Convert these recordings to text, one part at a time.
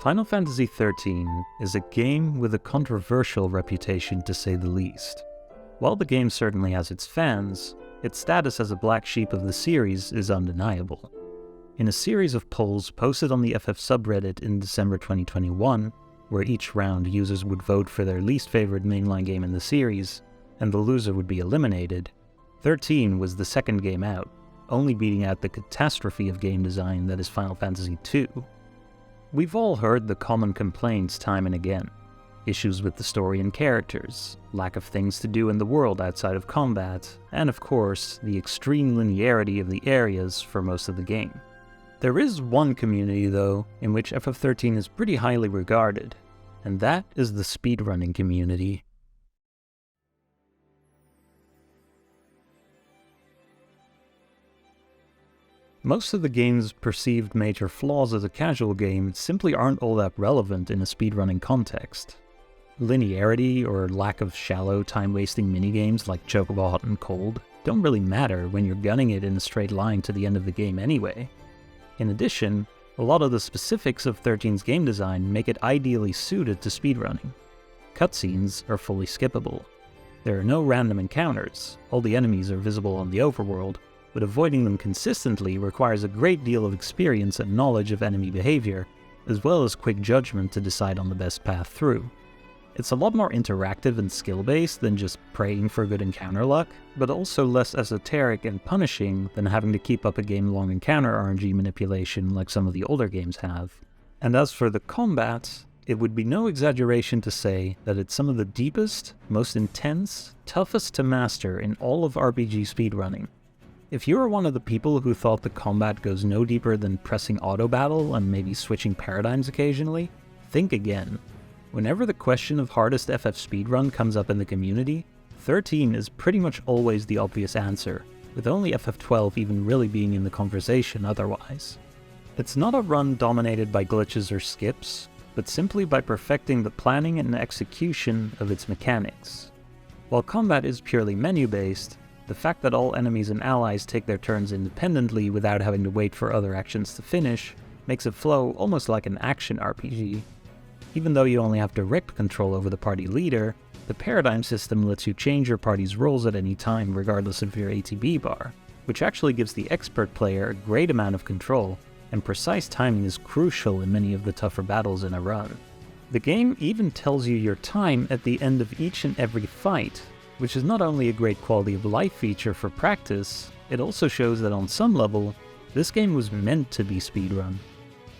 Final Fantasy XIII is a game with a controversial reputation, to say the least. While the game certainly has its fans, its status as a black sheep of the series is undeniable. In a series of polls posted on the FF subreddit in December 2021, where each round users would vote for their least favorite mainline game in the series, and the loser would be eliminated, 13 was the second game out, only beating out the catastrophe of game design that is Final Fantasy II. We've all heard the common complaints time and again. Issues with the story and characters, lack of things to do in the world outside of combat, and of course, the extreme linearity of the areas for most of the game. There is one community, though, in which FF13 is pretty highly regarded, and that is the speedrunning community. Most of the game's perceived major flaws as a casual game simply aren't all that relevant in a speedrunning context. Linearity or lack of shallow, time-wasting minigames like Chocobo Hot and Cold don't really matter when you're gunning it in a straight line to the end of the game anyway. In addition, a lot of the specifics of 13's game design make it ideally suited to speedrunning. Cutscenes are fully skippable. There are no random encounters, all the enemies are visible on the overworld, but avoiding them consistently requires a great deal of experience and knowledge of enemy behavior, as well as quick judgment to decide on the best path through. It's a lot more interactive and skill-based than just praying for good encounter luck, but also less esoteric and punishing than having to keep up a game-long encounter RNG manipulation like some of the older games have. And as for the combat, it would be no exaggeration to say that it's some of the deepest, most intense, toughest to master in all of RPG speedrunning. If you are one of the people who thought the combat goes no deeper than pressing auto battle and maybe switching paradigms occasionally, think again. Whenever the question of hardest FF speedrun comes up in the community, 13 is pretty much always the obvious answer, with only FF12 even really being in the conversation otherwise. It's not a run dominated by glitches or skips, but simply by perfecting the planning and execution of its mechanics. While combat is purely menu-based, the fact that all enemies and allies take their turns independently without having to wait for other actions to finish makes it flow almost like an action RPG. Even though you only have direct control over the party leader, the paradigm system lets you change your party's roles at any time regardless of your ATB bar, which actually gives the expert player a great amount of control, and precise timing is crucial in many of the tougher battles in a run. The game even tells you your time at the end of each and every fight, which is not only a great quality of life feature for practice, it also shows that on some level, this game was meant to be speedrun.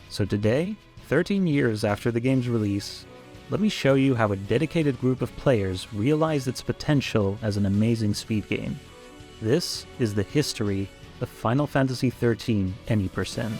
So today, 13 years after the game's release, let me show you how a dedicated group of players realized its potential as an amazing speed game. This is the history of Final Fantasy XIII Any%.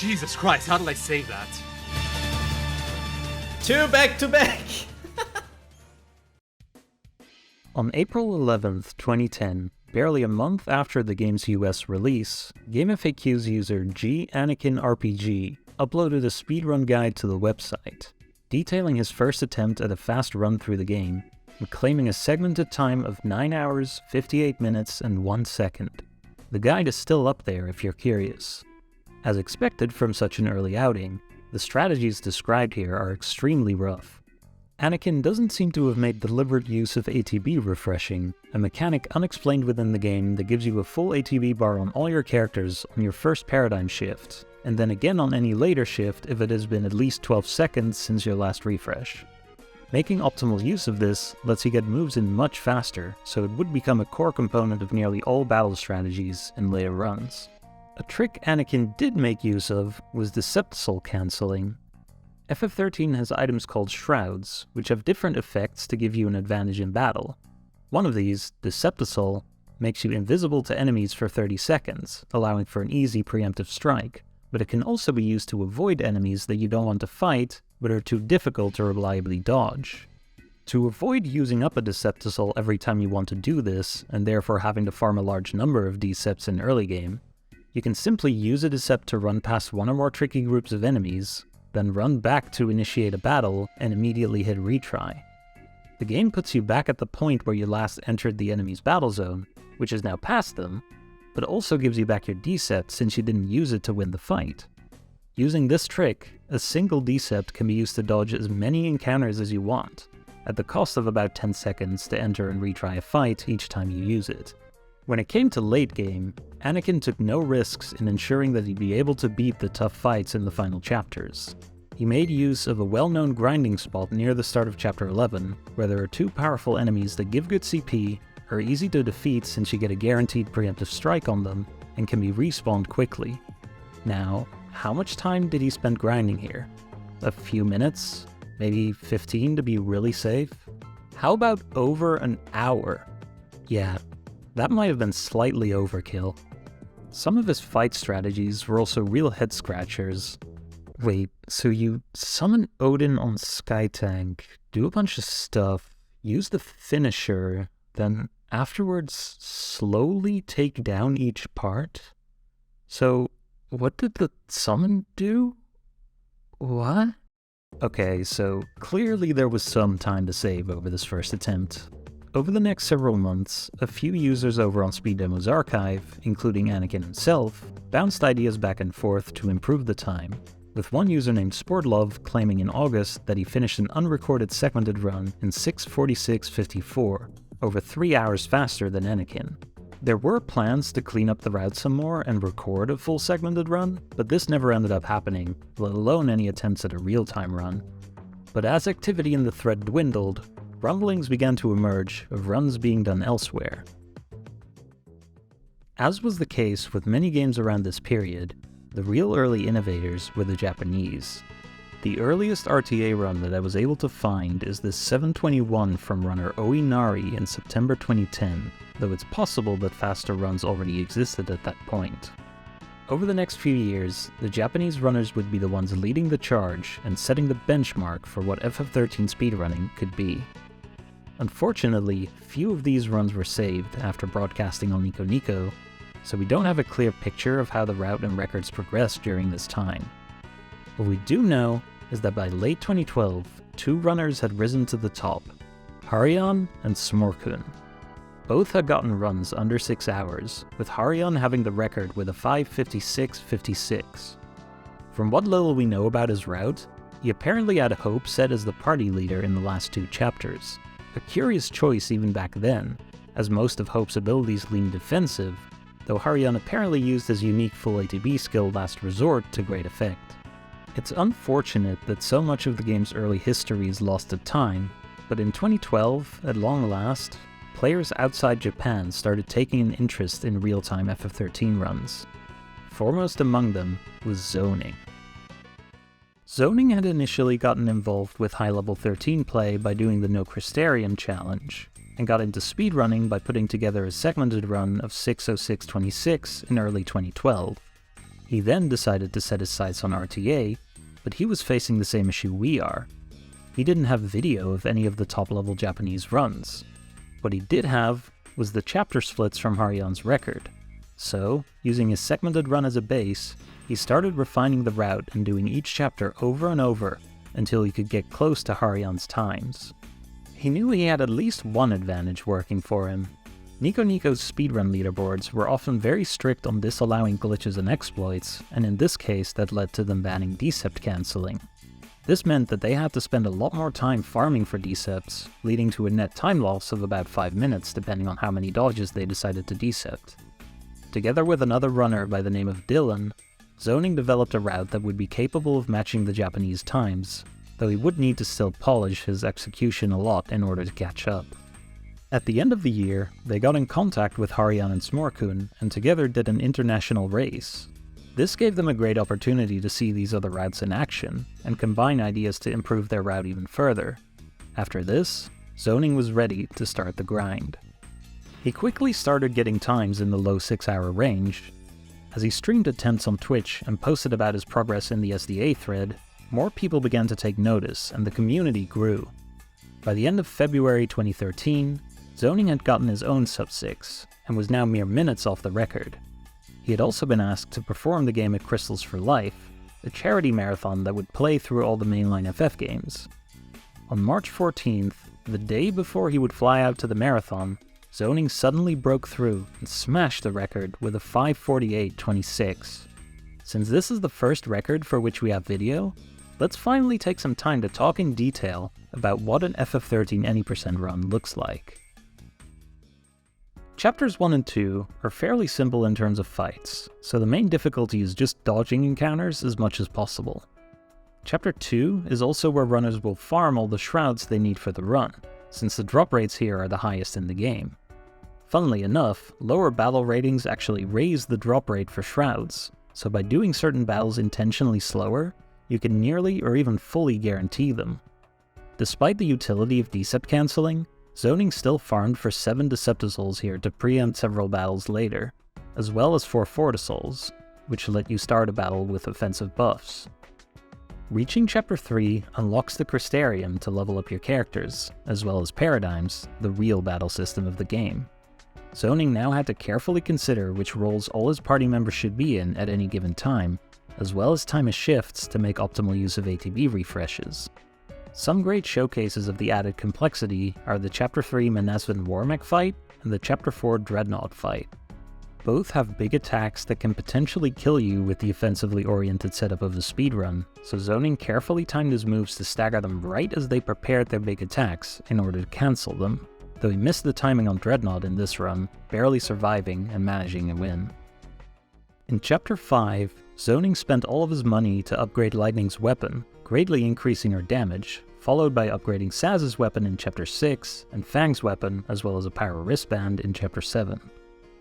Jesus Christ, how did I save that? 2 back-to-back! On April 11th, 2010, barely a month after the game's US release, GameFAQ's user GAnakinRPG uploaded a speedrun guide to the website, detailing his first attempt at a fast run through the game, and claiming a segmented time of 9 hours, 58 minutes, and 1 second. The guide is still up there if you're curious. As expected from such an early outing, the strategies described here are extremely rough. Anakin doesn't seem to have made deliberate use of ATB refreshing, a mechanic unexplained within the game that gives you a full ATB bar on all your characters on your first paradigm shift, and then again on any later shift if it has been at least 12 seconds since your last refresh. Making optimal use of this lets you get moves in much faster, so it would become a core component of nearly all battle strategies in later runs. A trick Anakin did make use of was Deceptisol cancelling. FF13 has items called Shrouds, which have different effects to give you an advantage in battle. One of these, Deceptisol, makes you invisible to enemies for 30 seconds, allowing for an easy preemptive strike, but it can also be used to avoid enemies that you don't want to fight but are too difficult to reliably dodge. To avoid using up a Decepticol every time you want to do this, and therefore having to farm a large number of Deceps in early game, you can simply use a Decept to run past one or more tricky groups of enemies, then run back to initiate a battle and immediately hit retry. The game puts you back at the point where you last entered the enemy's battle zone, which is now past them, but also gives you back your Decept since you didn't use it to win the fight. Using this trick, a single Decept can be used to dodge as many encounters as you want, at the cost of about 10 seconds to enter and retry a fight each time you use it. When it came to late game, Anakin took no risks in ensuring that he'd be able to beat the tough fights in the final chapters. He made use of a well-known grinding spot near the start of Chapter 11, where there are two powerful enemies that give good CP, are easy to defeat since you get a guaranteed preemptive strike on them, and can be respawned quickly. Now, how much time did he spend grinding here? A few minutes? Maybe 15 to be really safe? How about over an hour? Yeah, that might have been slightly overkill. Some of his fight strategies were also real head-scratchers. Wait, so you summon Odin on Skytank, do a bunch of stuff, use the finisher, then afterwards slowly take down each part? So, what did the summon do? What? Okay, so clearly there was some time to save over this first attempt. Over the next several months, a few users over on Speed Demo's archive, including Anakin himself, bounced ideas back and forth to improve the time, with one user named Sportlove claiming in August that he finished an unrecorded segmented run in 6:46:54, over 3 hours faster than Anakin. There were plans to clean up the route some more and record a full segmented run, but this never ended up happening, let alone any attempts at a real-time run. But as activity in the thread dwindled, rumblings began to emerge of runs being done elsewhere. As was the case with many games around this period, the real early innovators were the Japanese. The earliest RTA run that I was able to find is this 721 from runner Oinari in September 2010, though it's possible that faster runs already existed at that point. Over the next few years, the Japanese runners would be the ones leading the charge and setting the benchmark for what FF13 speedrunning could be. Unfortunately, few of these runs were saved after broadcasting on Nico Nico, so we don't have a clear picture of how the route and records progressed during this time. What we do know is that by late 2012, two runners had risen to the top, Harion and Smorkun. Both had gotten runs under 6 hours, with Harion having the record with a 5:56:56. From what little we know about his route, he apparently had Hope set as the party leader in the last two chapters, a curious choice even back then, as most of Hope's abilities leaned defensive, though Harion apparently used his unique full ATB skill Last Resort to great effect. It's unfortunate that so much of the game's early history is lost to time, but in 2012, at long last, players outside Japan started taking an interest in real-time FF13 runs. Foremost among them was Zoning. Zoning had initially gotten involved with high-level 13 play by doing the No Crystarium challenge, and got into speedrunning by putting together a segmented run of 6:06:26 in early 2012. He then decided to set his sights on RTA, but he was facing the same issue we are. He didn't have video of any of the top-level Japanese runs. What he did have was the chapter splits from Harion's record. So, using his segmented run as a base, he started refining the route and doing each chapter over and over until he could get close to Harion's times. He knew he had at least one advantage working for him. Nico Nico's speedrun leaderboards were often very strict on disallowing glitches and exploits, and in this case that led to them banning Decept cancelling. This meant that they had to spend a lot more time farming for Decepts, leading to a net time loss of about 5 minutes depending on how many dodges they decided to Decept. Together with another runner by the name of Dylan, Zoning developed a route that would be capable of matching the Japanese times, though he would need to still polish his execution a lot in order to catch up. At the end of the year, they got in contact with Harion and Smorkun, and together did an international race. This gave them a great opportunity to see these other routes in action, and combine ideas to improve their route even further. After this, Zoning was ready to start the grind. He quickly started getting times in the low 6-hour range. As he streamed attempts on Twitch and posted about his progress in the SDA thread, more people began to take notice and the community grew. By the end of February 2013, Zoning had gotten his own sub-6 and was now mere minutes off the record. He had also been asked to perform the game at Crystals for Life, a charity marathon that would play through all the mainline FF games. On March 14th, the day before he would fly out to the marathon, Zoning suddenly broke through and smashed the record with a 5:48.26. Since this is the first record for which we have video, let's finally take some time to talk in detail about what an FF13 any% run looks like. Chapters 1 and 2 are fairly simple in terms of fights, so the main difficulty is just dodging encounters as much as possible. Chapter 2 is also where runners will farm all the shrouds they need for the run, since the drop rates here are the highest in the game. Funnily enough, lower battle ratings actually raise the drop rate for shrouds, so by doing certain battles intentionally slower, you can nearly or even fully guarantee them. Despite the utility of decept cancelling, Zoning still farmed for 7 Deceptisouls here to preempt several battles later, as well as 4 Fortisouls, which let you start a battle with offensive buffs. Reaching Chapter 3 unlocks the Crystarium to level up your characters, as well as Paradigms, the real battle system of the game. Zoning now had to carefully consider which roles all his party members should be in at any given time, as well as time his shifts to make optimal use of ATB refreshes. Some great showcases of the added complexity are the Chapter 3 Manasvin Warmech fight and the Chapter 4 Dreadnought fight. Both have big attacks that can potentially kill you with the offensively oriented setup of the speedrun, so Zoning carefully timed his moves to stagger them right as they prepared their big attacks in order to cancel them, though he missed the timing on Dreadnought in this run, barely surviving and managing a win. In Chapter 5, Zoning spent all of his money to upgrade Lightning's weapon, greatly increasing her damage, followed by upgrading Saz's weapon in Chapter 6 and Fang's weapon as well as a Pyro wristband in Chapter 7.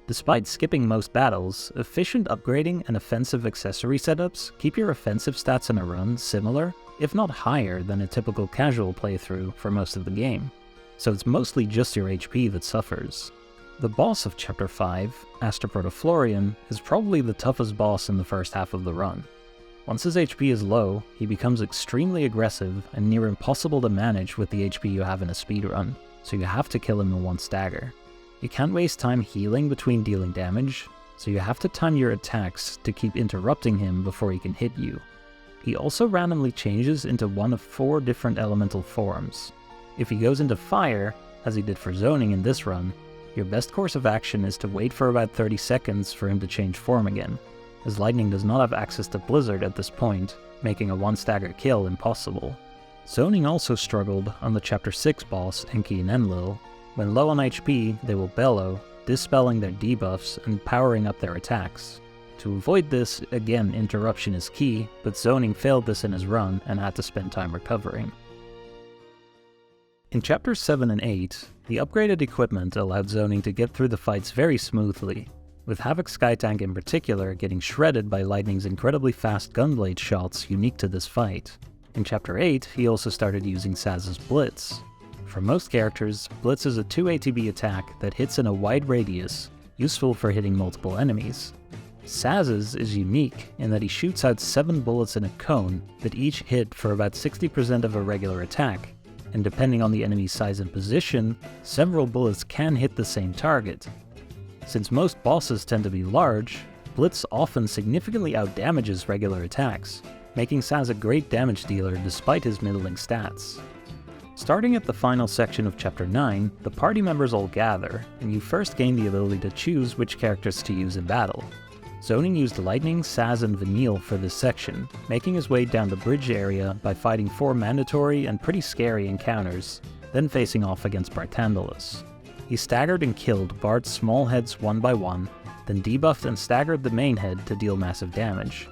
Despite skipping most battles, efficient upgrading and offensive accessory setups keep your offensive stats in a run similar, if not higher, than a typical casual playthrough for most of the game, so it's mostly just your HP that suffers. The boss of Chapter 5, Astroprotoflorian, is probably the toughest boss in the first half of the run. Once his HP is low, he becomes extremely aggressive and near impossible to manage with the HP you have in a speedrun, so you have to kill him in one stagger. You can't waste time healing between dealing damage, so you have to time your attacks to keep interrupting him before he can hit you. He also randomly changes into one of 4 different elemental forms. If he goes into fire, as he did for Zoning in this run, your best course of action is to wait for about 30 seconds for him to change form again, as Lightning does not have access to Blizzard at this point, making a one-stagger kill impossible. Zoning also struggled on the Chapter 6 boss, Enki and Enlil. When low on HP, they will bellow, dispelling their debuffs and powering up their attacks. To avoid this, again interruption is key, but Zoning failed this in his run and had to spend time recovering. In Chapters 7 and 8, the upgraded equipment allowed Zoning to get through the fights very smoothly, with Havoc Skytank in particular getting shredded by Lightning's incredibly fast gunblade shots unique to this fight. In Chapter 8, he also started using Saz's Blitz. For most characters, Blitz is a 2 ATB attack that hits in a wide radius, useful for hitting multiple enemies. Saz's is unique in that he shoots out 7 bullets in a cone that each hit for about 60% of a regular attack, and depending on the enemy's size and position, several bullets can hit the same target. Since most bosses tend to be large, Blitz often significantly outdamages regular attacks, making Saz a great damage dealer despite his middling stats. Starting at the final section of Chapter 9, the party members all gather, and you first gain the ability to choose which characters to use in battle. Zoning used Lightning, Saz, and Vanille for this section, making his way down the bridge area by fighting 4 mandatory and pretty scary encounters, then facing off against Barthandelus. He staggered and killed Bart's small heads one by one, then debuffed and staggered the main head to deal massive damage.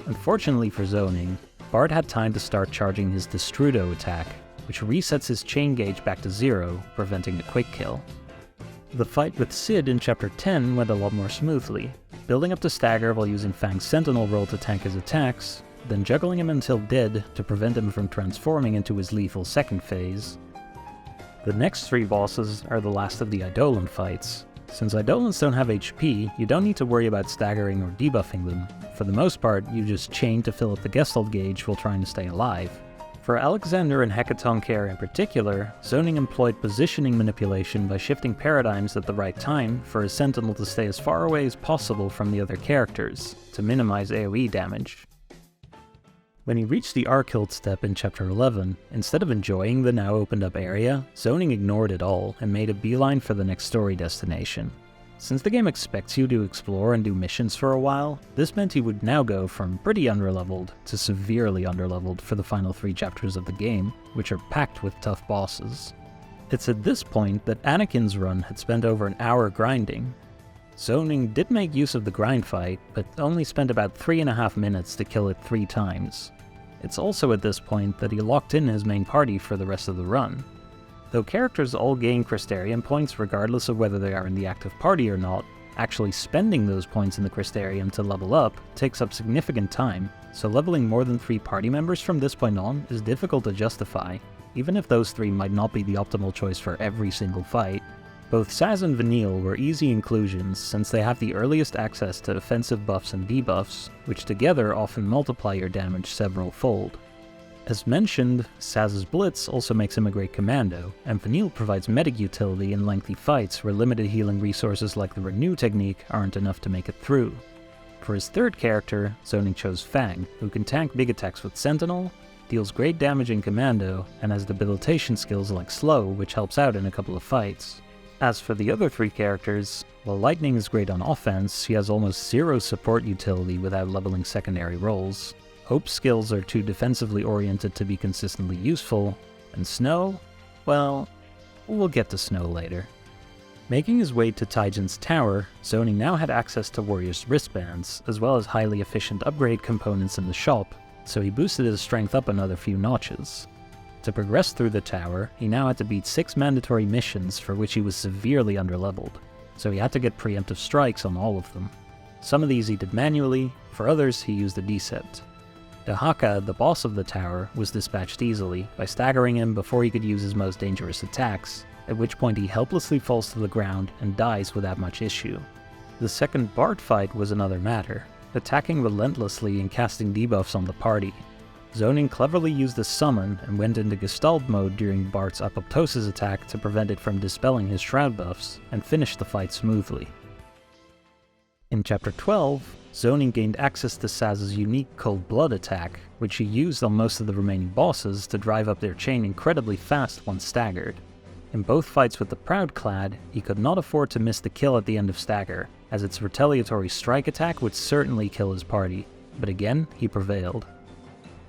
Unfortunately for Zoning, Bart had time to start charging his Destrudo attack, which resets his chain gauge back to 0, preventing a quick kill. The fight with Sid in Chapter 10 went a lot more smoothly, building up to stagger while using Fang's Sentinel roll to tank his attacks, then juggling him until dead to prevent him from transforming into his lethal second phase. The next 3 bosses are the last of the Eidolon fights, Since Eidolons don't have HP, you don't need to worry about staggering or debuffing them. For the most part, you just chain to fill up the Gestalt gauge while trying to stay alive. For Alexander and Hecatoncheir in particular, Zoning employed positioning manipulation by shifting paradigms at the right time for his Sentinel to stay as far away as possible from the other characters, to minimize AoE damage. When he reached the Arkhild step in Chapter 11, instead of enjoying the now opened up area, Zoning ignored it all and made a beeline for the next story destination. Since the game expects you to explore and do missions for a while, this meant he would now go from pretty underleveled to severely underleveled for the final 3 chapters of the game, which are packed with tough bosses. It's at this point that Anakin's run had spent over an hour grinding. Zoning did make use of the grind fight, but only spent about 3.5 minutes to kill it 3 times. It's also at this point that he locked in his main party for the rest of the run. Though characters all gain Crystarium points regardless of whether they are in the active party or not, actually spending those points in the Crystarium to level up takes up significant time, so leveling more than 3 party members from this point on is difficult to justify, even if those 3 might not be the optimal choice for every single fight. Both Sazh and Vanille were easy inclusions since they have the earliest access to offensive buffs and debuffs, which together often multiply your damage several-fold. As mentioned, Sazh's Blitz also makes him a great commando, and Vanille provides medic utility in lengthy fights where limited healing resources like the Renew technique aren't enough to make it through. For his third character, Zoning chose Fang, who can tank big attacks with Sentinel, deals great damage in commando, and has debilitation skills like Slow, which helps out in a couple of fights. As for the other 3 characters, while Lightning is great on offense, he has almost 0 support utility without leveling secondary roles. Hope's skills are too defensively oriented to be consistently useful, and Snow? Well, we'll get to Snow later. Making his way to Taijin's tower, Zoning now had access to Warrior's wristbands, as well as highly efficient upgrade components in the shop, so he boosted his strength up another few notches. To progress through the tower, he now had to beat 6 mandatory missions for which he was severely underleveled, so he had to get preemptive strikes on all of them. Some of these he did manually, for others he used a Decept. Dahaka, the boss of the tower, was dispatched easily by staggering him before he could use his most dangerous attacks, at which point he helplessly falls to the ground and dies without much issue. The second Bart fight was another matter, attacking relentlessly and casting debuffs on the party. Zoning cleverly used a summon and went into Gestalt mode during Bart's Apoptosis attack to prevent it from dispelling his Shroud buffs, and finished the fight smoothly. In Chapter 12, Zoning gained access to Sazh's unique Cold Blood attack, which he used on most of the remaining bosses to drive up their chain incredibly fast once staggered. In both fights with the Proudclad, he could not afford to miss the kill at the end of Stagger, as its retaliatory strike attack would certainly kill his party, but again, he prevailed.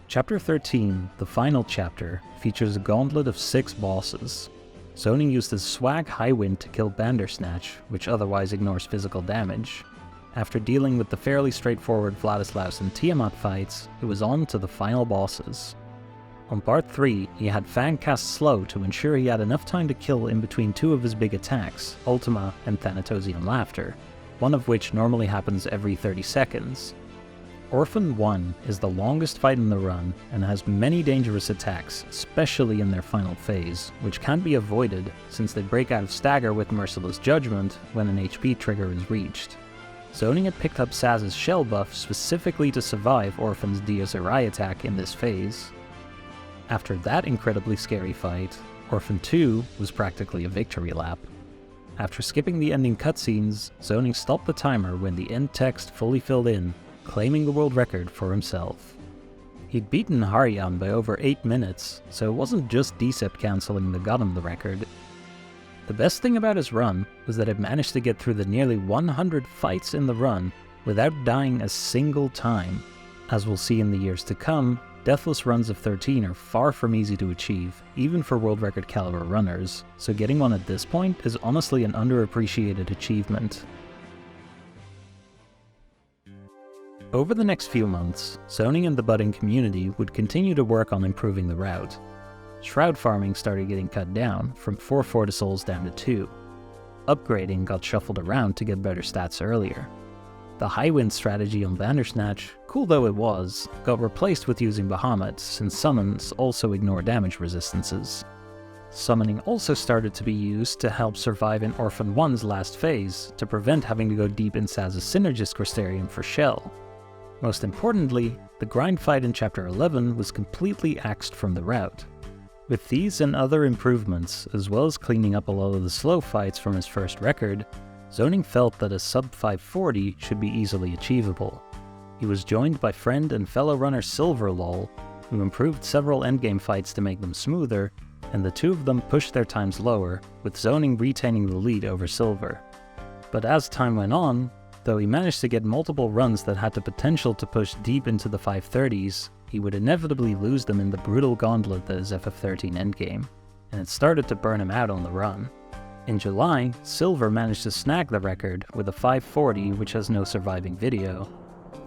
Chapter 13, the final chapter, features a gauntlet of 6 bosses. Zoning used his swag Highwind to kill Bandersnatch, which otherwise ignores physical damage. After dealing with the fairly straightforward Vladislaus and Tiamat fights, it was on to the final bosses. On Part 3, he had Fang cast Slow to ensure he had enough time to kill in between 2 of his big attacks, Ultima and Thanatosian Laughter, one of which normally happens every 30 seconds. Orphan 1 is the longest fight in the run, and has many dangerous attacks, especially in their final phase, which can't be avoided since they break out of stagger with Merciless Judgment when an HP trigger is reached. Zoning had picked up Sazh's shell buff specifically to survive Orphan's Dios Irae attack in this phase. After that incredibly scary fight, Orphan 2 was practically a victory lap. After skipping the ending cutscenes, Zoning stopped the timer when the end text fully filled in, claiming the world record for himself. He'd beaten Haryan by over 8 minutes, so it wasn't just Decept cancelling that got him the record. The best thing about his run was that it managed to get through the nearly 100 fights in the run without dying a single time. As we'll see in the years to come, deathless runs of 13 are far from easy to achieve, even for world record caliber runners, so getting one at this point is honestly an underappreciated achievement. Over the next few months, Zoning and the budding community would continue to work on improving the route. Shroud farming started getting cut down, from 4 Fortisouls down to 2. Upgrading got shuffled around to get better stats earlier. The Highwind strategy on Bandersnatch, cool though it was, got replaced with using Bahamut, since summons also ignore damage resistances. Summoning also started to be used to help survive in Orphan 1's last phase, to prevent having to go deep in Saz's Synergist Crystarium for Shell. Most importantly, the grind fight in Chapter 11 was completely axed from the route. With these and other improvements, as well as cleaning up a lot of the slow fights from his first record, Zoning felt that a sub 540 should be easily achievable. He was joined by friend and fellow runner Silverlol, who improved several endgame fights to make them smoother, and the two of them pushed their times lower, with Zoning retaining the lead over Silver. But as time went on, though he managed to get multiple runs that had the potential to push deep into the 530s, he would inevitably lose them in the brutal gauntlet that is FF13 endgame, and it started to burn him out on the run. In July, Silver managed to snag the record with a 540 which has no surviving video.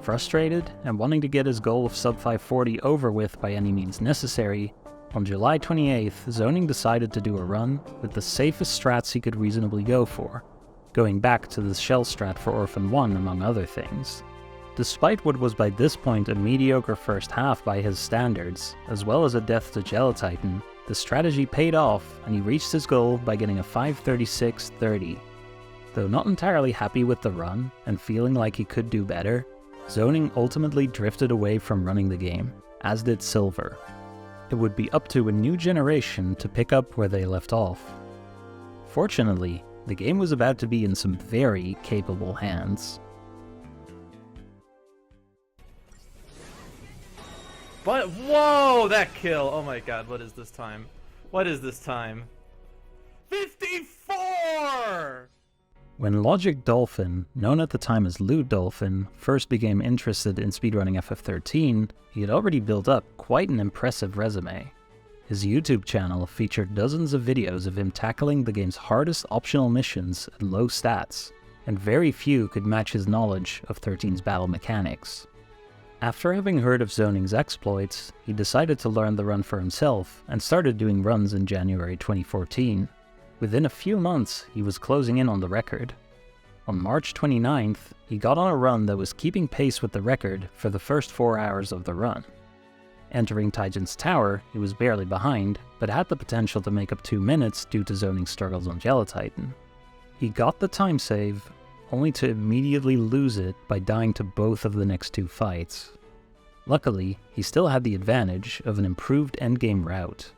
Frustrated, and wanting to get his goal of sub 540 over with by any means necessary, on July 28th, Zoning decided to do a run with the safest strats he could reasonably go for, going back to the Shell strat for Orphan 1 among other things. Despite what was by this point a mediocre first half by his standards, as well as a death to Gelatitan, the strategy paid off and he reached his goal by getting a 536.30. Though not entirely happy with the run and feeling like he could do better, Zoning ultimately drifted away from running the game, as did Silver. It would be up to a new generation to pick up where they left off. Fortunately, the game was about to be in some very capable hands. But whoa, that kill! Oh my god, what is this time? What is this time? 54! When Logic Dolphin, known at the time as Lewd Dolphin, first became interested in speedrunning FF13, he had already built up quite an impressive resume. His YouTube channel featured dozens of videos of him tackling the game's hardest optional missions at low stats, and very few could match his knowledge of 13's battle mechanics. After having heard of Zoning's exploits, he decided to learn the run for himself and started doing runs in January 2014. Within a few months, he was closing in on the record. On March 29th, he got on a run that was keeping pace with the record for the first 4 hours of the run. Entering Tyjon's Tower, he was barely behind, but had the potential to make up 2 minutes due to Zoning's struggles on Gelatitan. He got the time save, only to immediately lose it by dying to both of the next 2 fights. Luckily, he still had the advantage of an improved endgame route.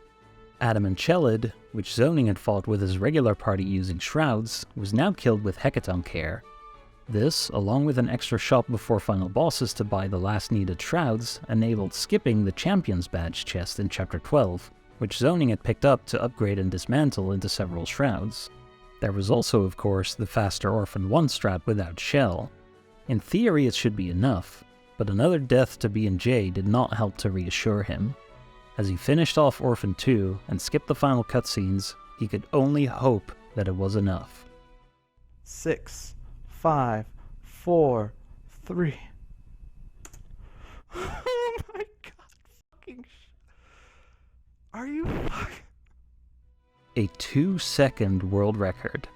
Adam and Chelid, which Zoning had fought with his regular party using Shrouds, was now killed with Hecaton Care. This, along with an extra shop before final bosses to buy the last needed Shrouds, enabled skipping the Champion's Badge chest in Chapter 12, which Zoning had picked up to upgrade and dismantle into several Shrouds. There was also, of course, the faster Orphan 1 strat without Shell. In theory it should be enough, but another death to B&J did not help to reassure him. As he finished off Orphan 2 and skipped the final cutscenes, he could only hope that it was enough. 6, 5, 4, 3. Oh my god, fucking are you fucking... A 2-second world record.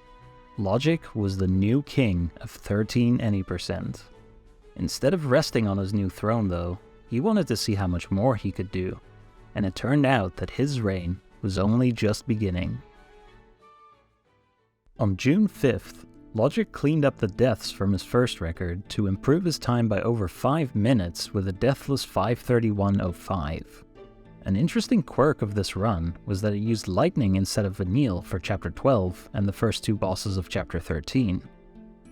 Logic was the new king of 13 any%. Instead of resting on his new throne though, he wanted to see how much more he could do, and it turned out that his reign was only just beginning. On June 5th, Logic cleaned up the deaths from his first record to improve his time by over 5 minutes with a deathless 5:31.05. An interesting quirk of this run was that it used Lightning instead of Vanille for Chapter 12 and the first 2 bosses of Chapter 13.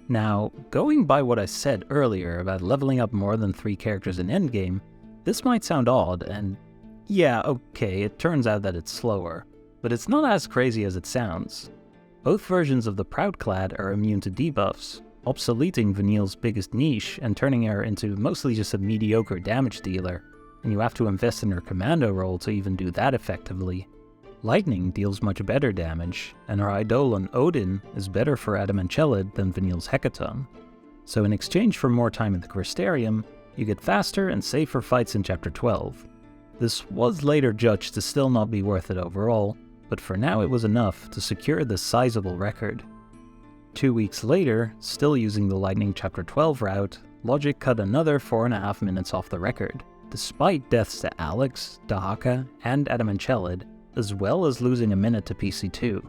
Now, going by what I said earlier about leveling up more than 3 characters in Endgame, this might sound odd, and yeah, okay, it turns out that it's slower, but it's not as crazy as it sounds. Both versions of the Proudclad are immune to debuffs, obsoleting Vanille's biggest niche and turning her into mostly just a mediocre damage dealer, and you have to invest in her commando role to even do that effectively. Lightning deals much better damage, and her Eidolon Odin is better for Adam and Chelid than Vanille's Hecaton. So in exchange for more time in the Crystarium, you get faster and safer fights in Chapter 12. This was later judged to still not be worth it overall, but for now it was enough to secure this sizable record. 2 weeks later, still using the Lightning Chapter 12 route, Logic cut another 4.5 minutes off the record. Despite deaths to Alex, Dahaka, and Adam and Chelid, as well as losing a minute to PC2.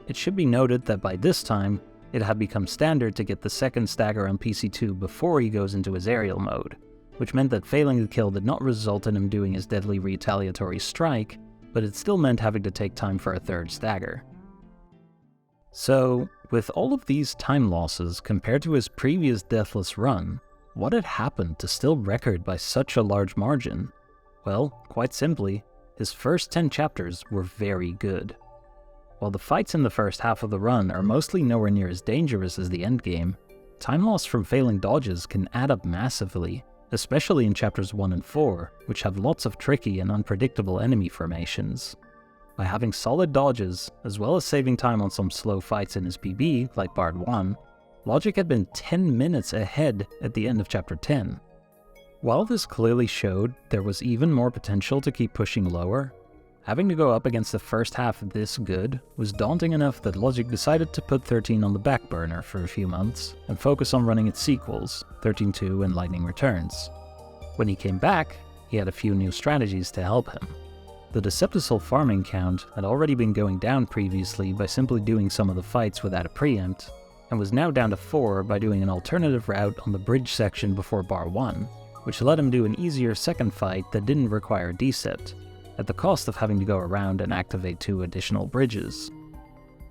It should be noted that by this time, it had become standard to get the second stagger on PC2 before he goes into his aerial mode, which meant that failing the kill did not result in him doing his deadly retaliatory strike, but it still meant having to take time for a third stagger. So, with all of these time losses compared to his previous deathless run, what had happened to still record by such a large margin? Well, quite simply, his first 10 chapters were very good. While the fights in the first half of the run are mostly nowhere near as dangerous as the endgame, time loss from failing dodges can add up massively, especially in chapters 1 and 4, which have lots of tricky and unpredictable enemy formations. By having solid dodges, as well as saving time on some slow fights in his PB, like Bard 1, Logic had been 10 minutes ahead at the end of chapter 10. While this clearly showed there was even more potential to keep pushing lower, having to go up against the first half this good was daunting enough that Logic decided to put 13 on the back burner for a few months and focus on running its sequels, 13-2 and Lightning Returns. When he came back, he had a few new strategies to help him. The Deceptisol farming count had already been going down previously by simply doing some of the fights without a preempt, and was now down to 4 by doing an alternative route on the bridge section before Bar 1, which let him do an easier second fight that didn't require Decept, at the cost of having to go around and activate 2 additional bridges.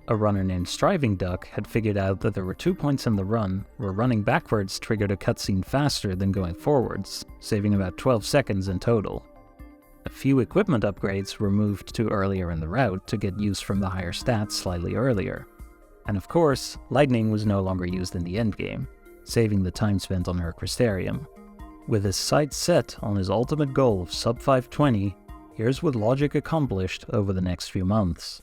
A runner named Striving Duck had figured out that there were 2 points in the run where running backwards triggered a cutscene faster than going forwards, saving about 12 seconds in total. A few equipment upgrades were moved to earlier in the route to get use from the higher stats slightly earlier. And of course, Lightning was no longer used in the endgame, saving the time spent on her Crystarium. With his sights set on his ultimate goal of sub 520, here's what Logic accomplished over the next few months.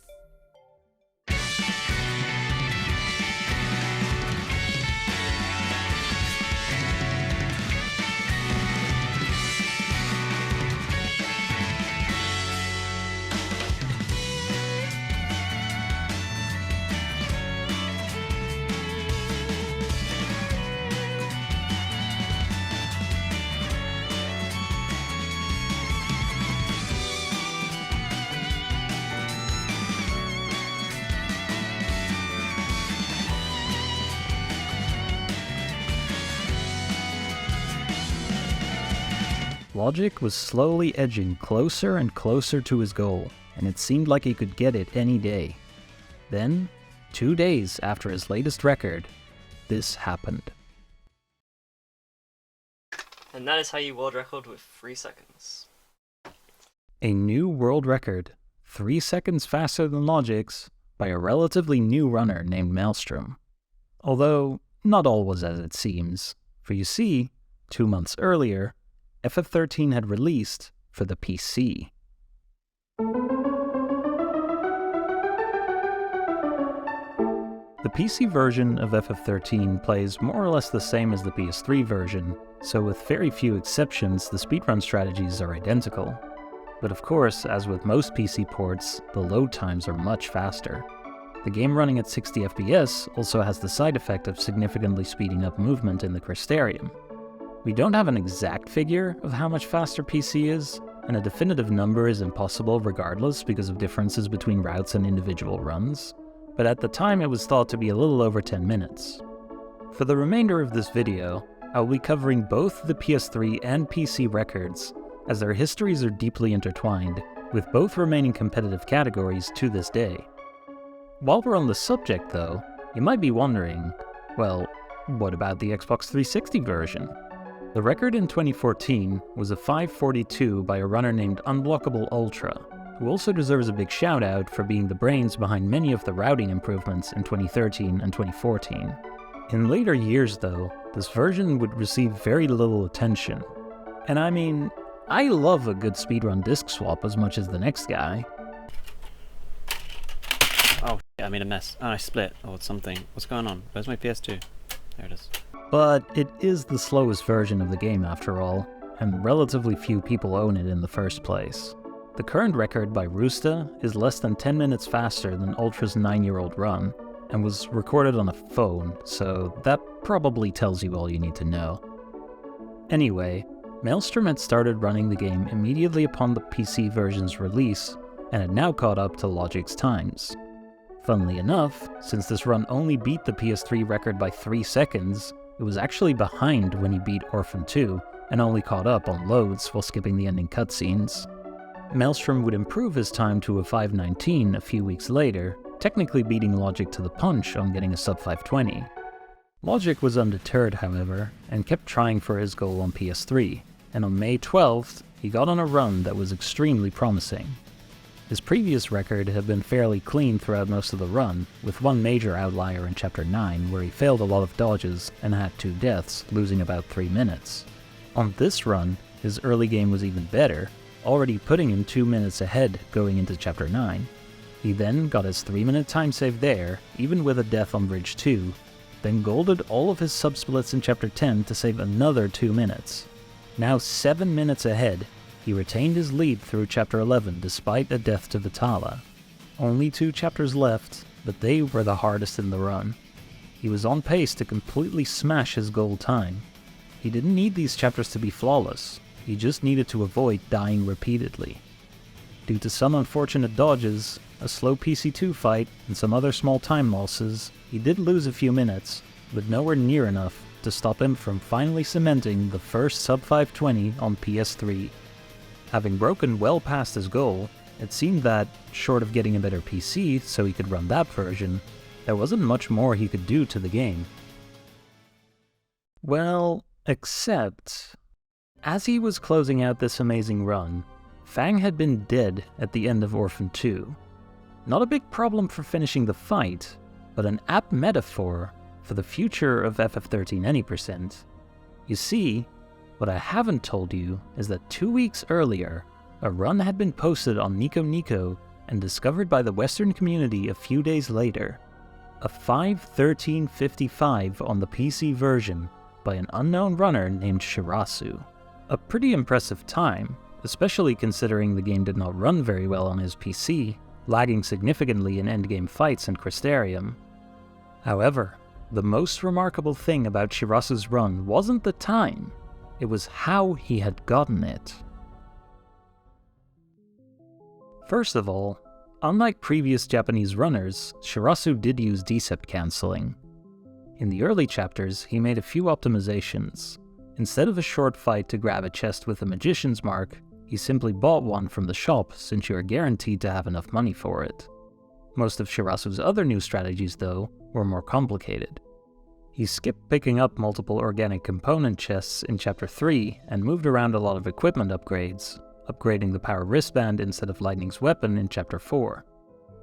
Logic was slowly edging closer and closer to his goal, and it seemed like he could get it any day. Then, 2 days after his latest record, this happened. And that is how you world record with 3 seconds. A new world record, 3 seconds faster than Logic's, by a relatively new runner named Maelstrom. Although, not all was as it seems, for you see, 2 months earlier, FF13 had released for the PC. The PC version of FF13 plays more or less the same as the PS3 version, so with very few exceptions, the speedrun strategies are identical. But of course, as with most PC ports, the load times are much faster. The game running at 60 FPS also has the side effect of significantly speeding up movement in the Crystarium. We don't have an exact figure of how much faster PC is, and a definitive number is impossible regardless because of differences between routes and individual runs, but at the time it was thought to be a little over 10 minutes. For the remainder of this video, I will be covering both the PS3 and PC records, as their histories are deeply intertwined, with both remaining competitive categories to this day. While we're on the subject though, you might be wondering, well, what about the Xbox 360 version? The record in 2014 was a 542 by a runner named Unblockable Ultra, who also deserves a big shout out for being the brains behind many of the routing improvements in 2013 and 2014. In later years though, this version would receive very little attention. And I mean, I love a good speedrun disc swap as much as the next guy. Oh, I made a mess. Oh, I split or something. What's going on? Where's my PS2? There it is. But it is the slowest version of the game after all, and relatively few people own it in the first place. The current record by Rusta is less than 10 minutes faster than Ultra's 9-year-old run, and was recorded on a phone, so that probably tells you all you need to know. Anyway, Maelstrom had started running the game immediately upon the PC version's release, and had now caught up to Logic's times. Funnily enough, since this run only beat the PS3 record by 3 seconds, it was actually behind when he beat Orphan 2, and only caught up on loads while skipping the ending cutscenes. Maelstrom would improve his time to a 5:19 a few weeks later, technically beating Logic to the punch on getting a sub 5:20. Logic was undeterred, however, and kept trying for his goal on PS3, and on May 12th, he got on a run that was extremely promising. His previous record had been fairly clean throughout most of the run, with one major outlier in Chapter 9 where he failed a lot of dodges and had 2 deaths, losing about 3 minutes. On this run, his early game was even better, already putting him 2 minutes ahead going into Chapter 9. He then got his 3-minute time save there, even with a death on Bridge 2, then golded all of his sub-splits in Chapter 10 to save another 2 minutes. Now 7 minutes ahead, he retained his lead through Chapter 11 despite a death to Vitala. Only 2 chapters left, but they were the hardest in the run. He was on pace to completely smash his goal time. He didn't need these chapters to be flawless, he just needed to avoid dying repeatedly. Due to some unfortunate dodges, a slow PC2 fight, and some other small time losses, he did lose a few minutes, but nowhere near enough to stop him from finally cementing the first sub 5:20 on PS3. Having broken well past his goal, it seemed that, short of getting a better PC so he could run that version, there wasn't much more he could do to the game. Well, except, as he was closing out this amazing run, Fang had been dead at the end of Orphan 2. Not a big problem for finishing the fight, but an apt metaphor for the future of FF13 any percent. You see, what I haven't told you is that 2 weeks earlier, a run had been posted on Nico Nico and discovered by the Western community a few days later. A 5:13:55 on the PC version by an unknown runner named Shirasu. A pretty impressive time, especially considering the game did not run very well on his PC, lagging significantly in endgame fights and Crystarium. However, the most remarkable thing about Shirasu's run wasn't the time, it was how he had gotten it. First of all, unlike previous Japanese runners, Shirasu did use decept cancelling. In the early chapters, he made a few optimizations. Instead of a short fight to grab a chest with a magician's mark, he simply bought one from the shop since you are guaranteed to have enough money for it. Most of Shirasu's other new strategies, though, were more complicated. He skipped picking up multiple organic component chests in Chapter 3 and moved around a lot of equipment upgrades, upgrading the power wristband instead of Lightning's weapon in Chapter 4.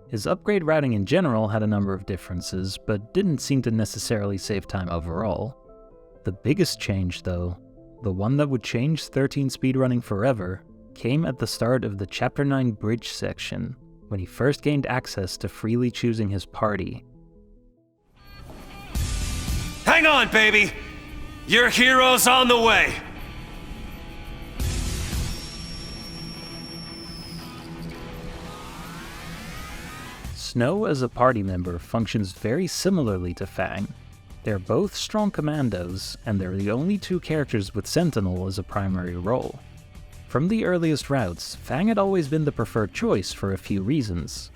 His upgrade routing in general had a number of differences, but didn't seem to necessarily save time overall. The biggest change, though, the one that would change 13 speedrunning forever, came at the start of the Chapter 9 bridge section, when he first gained access to freely choosing his party. Hang on, baby! Your hero's on the way! Snow as a party member functions very similarly to Fang. They're both strong commandos, and they're the only 2 characters with Sentinel as a primary role. From the earliest routes, Fang had always been the preferred choice for a few reasons.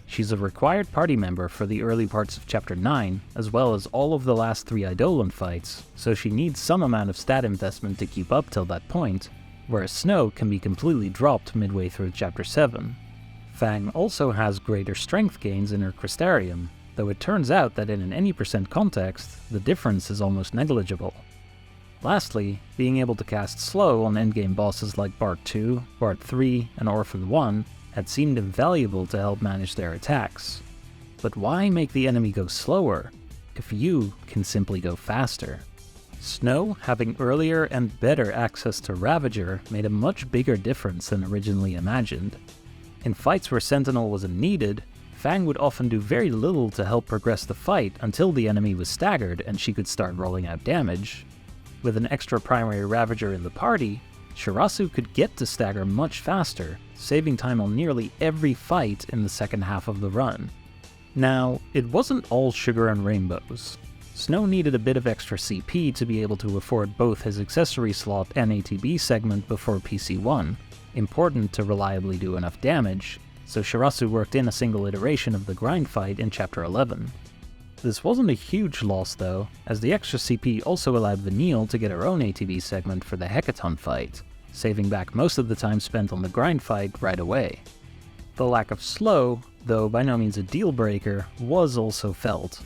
She's a required party member for the early parts of Chapter 9, as well as all of the last 3 Eidolon fights, so she needs some amount of stat investment to keep up till that point, whereas Snow can be completely dropped midway through Chapter 7. Fang also has greater strength gains in her Crystarium, though it turns out that in an any percent context, the difference is almost negligible. Lastly, being able to cast slow on endgame bosses like Bart 2, Bart 3, and Orphan 1 had seemed invaluable to help manage their attacks. But why make the enemy go slower, if you can simply go faster? Snow having earlier and better access to Ravager made a much bigger difference than originally imagined. In fights where Sentinel wasn't needed, Fang would often do very little to help progress the fight until the enemy was staggered and she could start rolling out damage. With an extra primary Ravager in the party, Shirasu could get to stagger much faster, saving time on nearly every fight in the second half of the run. Now, it wasn't all sugar and rainbows. Snow needed a bit of extra CP to be able to afford both his accessory slot and ATB segment before PC1, important to reliably do enough damage, so Shirasu worked in a single iteration of the grind fight in Chapter 11. This wasn't a huge loss though, as the extra CP also allowed Vanille to get her own ATB segment for the Hecaton fight, saving back most of the time spent on the grind fight right away. The lack of slow, though by no means a deal breaker, was also felt.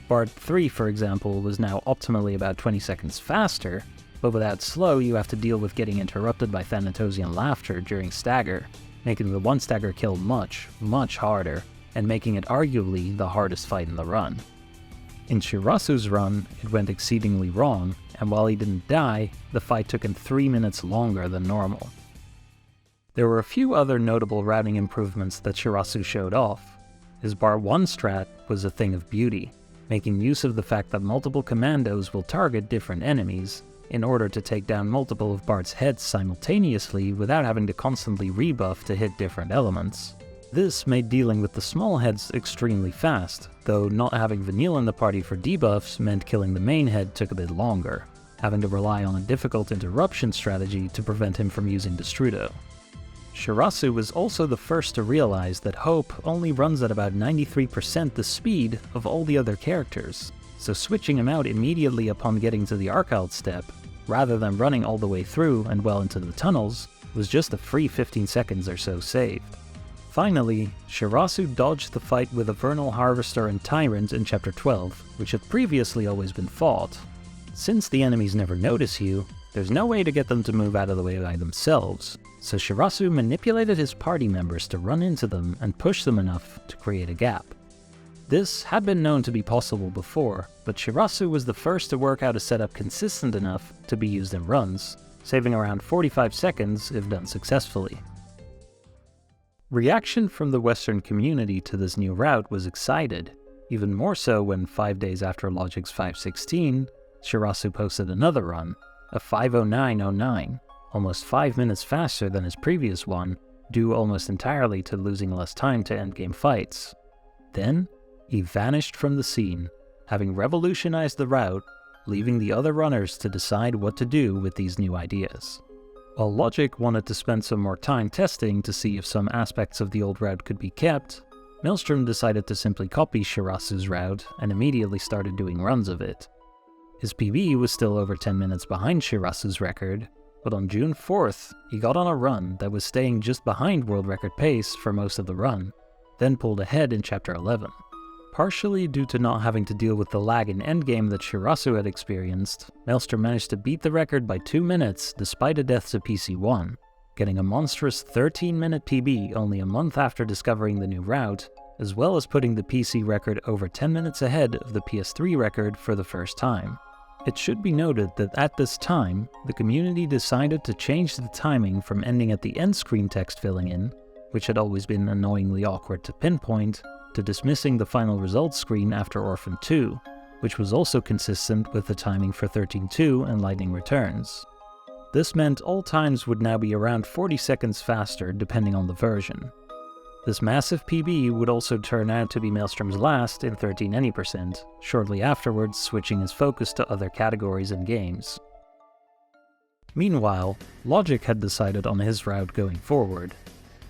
Bard 3, for example, was now optimally about 20 seconds faster, but without slow you have to deal with getting interrupted by Thanatosian laughter during stagger, making the one stagger kill much, much harder, and making it arguably the hardest fight in the run. In Shirasu's run, it went exceedingly wrong, and while he didn't die, the fight took him 3 minutes longer than normal. There were a few other notable routing improvements that Shirasu showed off. His Bar 1 strat was a thing of beauty, making use of the fact that multiple commandos will target different enemies, in order to take down multiple of Bard's heads simultaneously without having to constantly rebuff to hit different elements. This made dealing with the small heads extremely fast, though not having Vanille in the party for debuffs meant killing the main head took a bit longer, having to rely on a difficult interruption strategy to prevent him from using Destrudo. Shirasu was also the first to realize that Hope only runs at about 93% the speed of all the other characters, so switching him out immediately upon getting to the Archild step, rather than running all the way through and well into the tunnels, was just a free 15 seconds or so saved. Finally, Shirasu dodged the fight with a Vernal Harvester and Tyrant in Chapter 12, which had previously always been fought. Since the enemies never notice you, there's no way to get them to move out of the way by themselves, so Shirasu manipulated his party members to run into them and push them enough to create a gap. This had been known to be possible before, but Shirasu was the first to work out a setup consistent enough to be used in runs, saving around 45 seconds if done successfully. Reaction from the Western community to this new route was excited, even more so when 5 days after Logic's 5:16, Shirasu posted another run, a 5:09:09, almost 5 minutes faster than his previous one, due almost entirely to losing less time to endgame fights. Then, he vanished from the scene, having revolutionized the route, leaving the other runners to decide what to do with these new ideas. While Logic wanted to spend some more time testing to see if some aspects of the old route could be kept, Maelstrom decided to simply copy Shirasu's route and immediately started doing runs of it. His PB was still over 10 minutes behind Shirasu's record, but on June 4th, he got on a run that was staying just behind world record pace for most of the run, then pulled ahead in Chapter 11. Partially due to not having to deal with the lag in endgame that Shirasu had experienced, Maelstrom managed to beat the record by 2 minutes despite a death to PC1, getting a monstrous 13-minute PB only a month after discovering the new route, as well as putting the PC record over 10 minutes ahead of the PS3 record for the first time. It should be noted that at this time, the community decided to change the timing from ending at the end screen text filling in, which had always been annoyingly awkward to pinpoint, to dismissing the final results screen after Orphan 2, which was also consistent with the timing for 13-2 and Lightning Returns. This meant all times would now be around 40 seconds faster depending on the version. This massive PB would also turn out to be Maelstrom's last in 13 Any%, shortly afterwards switching his focus to other categories and games. Meanwhile, Logic had decided on his route going forward.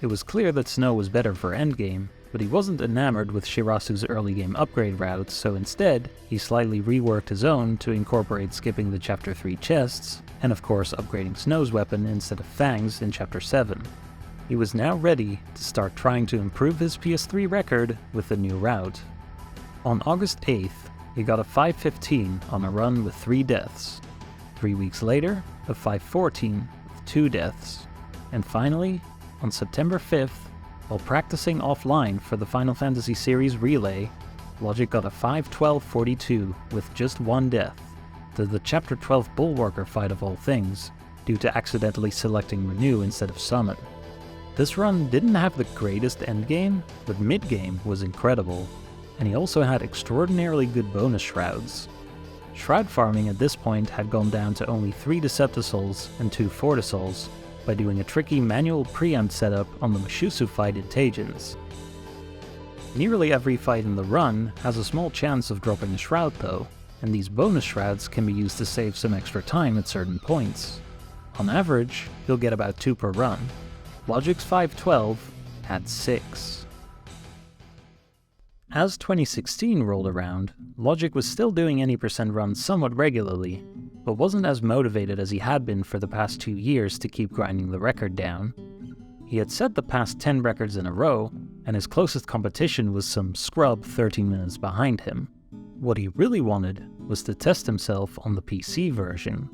It was clear that Snow was better for endgame, but he wasn't enamored with Shirasu's early game upgrade routes, so instead, he slightly reworked his own to incorporate skipping the Chapter 3 chests, and of course upgrading Snow's weapon instead of Fangs in Chapter 7. He was now ready to start trying to improve his PS3 record with the new route. On August 8th, he got a 5:15 on a run with 3 deaths. 3 weeks later, a 5:14 with 2 deaths. And finally, on September 5th, while practicing offline for the Final Fantasy series Relay, Logic got a 5:12:42 with just 1 death, the Chapter 12 Bulwarker fight of all things, due to accidentally selecting Renew instead of Summon. This run didn't have the greatest endgame, but midgame was incredible, and he also had extraordinarily good bonus shrouds. Shroud farming at this point had gone down to only 3 Decepticouls and 2 Fortisouls, by doing a tricky manual preempt setup on the Mushusu fight in Tajins. Nearly every fight in the run has a small chance of dropping a shroud though, and these bonus shrouds can be used to save some extra time at certain points. On average, you'll get about 2 per run. Logic's 5:12 had 6. As 2016 rolled around, Logic was still doing any percent runs somewhat regularly, but wasn't as motivated as he had been for the past 2 years to keep grinding the record down. He had set the past 10 records in a row, and his closest competition was some scrub 13 minutes behind him. What he really wanted was to test himself on the PC version.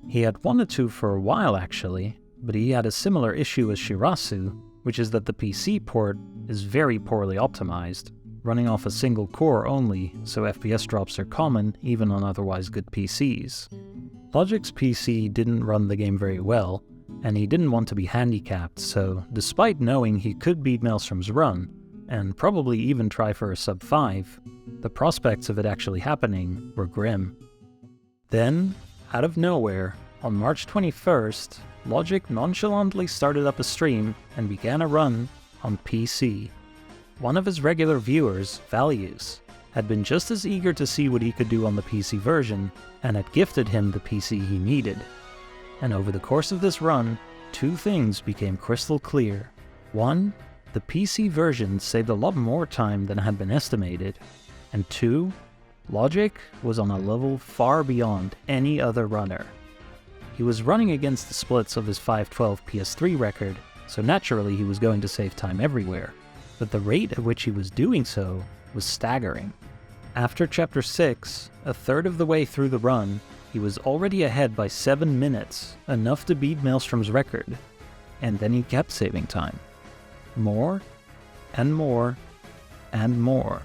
He had wanted to for a while actually, but he had a similar issue as Shirasu, which is that the PC port is very poorly optimized, running off a single core only, so FPS drops are common even on otherwise good PCs. Logic's PC didn't run the game very well, and he didn't want to be handicapped, so despite knowing he could beat Maelstrom's run, and probably even try for a sub 5, the prospects of it actually happening were grim. Then, out of nowhere, on March 21st, Logic nonchalantly started up a stream and began a run on PC. One of his regular viewers, Values, had been just as eager to see what he could do on the PC version, and had gifted him the PC he needed. And over the course of this run, 2 things became crystal clear. 1, the PC version saved a lot more time than had been estimated, and 2, Logic was on a level far beyond any other runner. He was running against the splits of his 512 PS3 record, so naturally he was going to save time everywhere, but the rate at which he was doing so was staggering. After Chapter 6, a third of the way through the run, he was already ahead by 7 minutes, enough to beat Maelstrom's record, and then he kept saving time. More, and more, and more.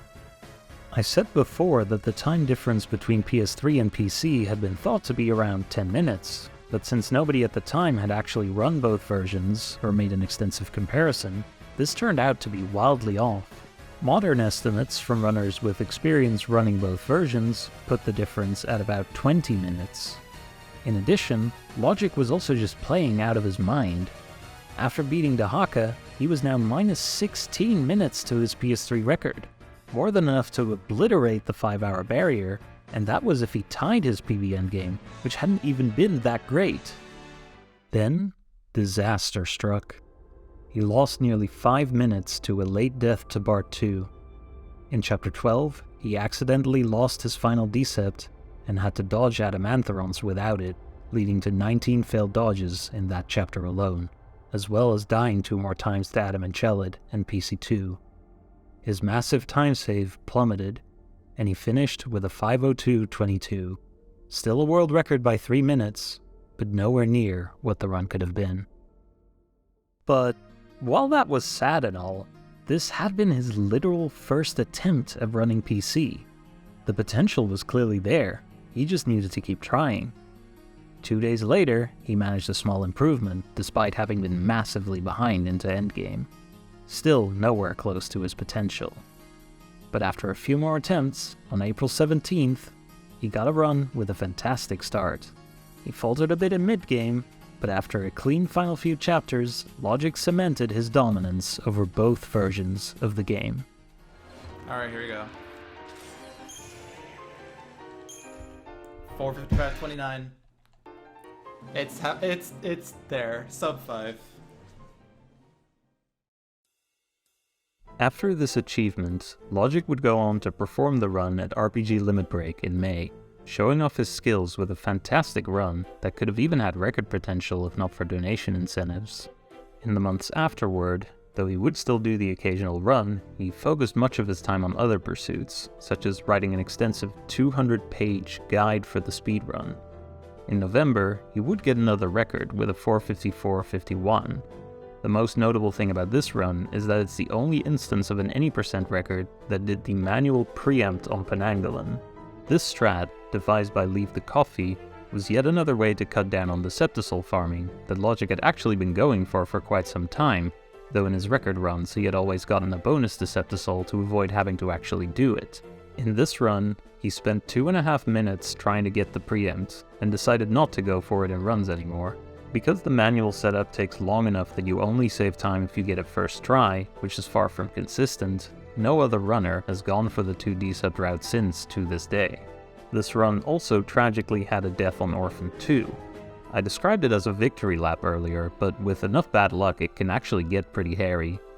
I said before that the time difference between PS3 and PC had been thought to be around 10 minutes, but since nobody at the time had actually run both versions or made an extensive comparison, this turned out to be wildly off. Modern estimates from runners with experience running both versions put the difference at about 20 minutes. In addition, Logic was also just playing out of his mind. After beating Dahaka, he was now minus 16 minutes to his PS3 record, more than enough to obliterate the 5-hour barrier, and that was if he tied his PB endgame, which hadn't even been that great. Then, disaster struck. He lost nearly 5 minutes to a late death to Bart 2. In Chapter 12, he accidentally lost his final Decept and had to dodge Adamantherons without it, leading to 19 failed dodges in that chapter alone, as well as dying 2 more times to Adam and Chelid and PC2. His massive time save plummeted, and he finished with a 5:02:22, still a world record by 3 minutes, but nowhere near what the run could have been. But while that was sad and all, this had been his literal first attempt at running PC. The potential was clearly there, he just needed to keep trying. 2 days later, he managed a small improvement, despite having been massively behind into endgame. Still nowhere close to his potential. But after a few more attempts, on April 17th, he got a run with a fantastic start. He faltered a bit in mid-game, but after a clean final few chapters, Logic cemented his dominance over both versions of the game. Alright, here we go. 4:55:29. It's there. Sub 5. After this achievement, Logic would go on to perform the run at RPG Limit Break in May, showing off his skills with a fantastic run that could have even had record potential if not for donation incentives. In the months afterward, though he would still do the occasional run, he focused much of his time on other pursuits, such as writing an extensive 200-page guide for the speedrun. In November, he would get another record with a 4:54:51. The most notable thing about this run is that it's the only instance of an any percent record that did the manual preempt on Penanggalan. This strat, devised by Leave the Coffee, was yet another way to cut down on the Septisol farming that Logic had actually been going for quite some time, though in his record runs he had always gotten a bonus to Septisol to avoid having to actually do it. In this run, he spent 2.5 minutes trying to get the preempt, and decided not to go for it in runs anymore. Because the manual setup takes long enough that you only save time if you get it first try, which is far from consistent, no other runner has gone for the 2 Decept route since to this day. This run also tragically had a death on Orphan 2. I described it as a victory lap earlier, but with enough bad luck it can actually get pretty hairy,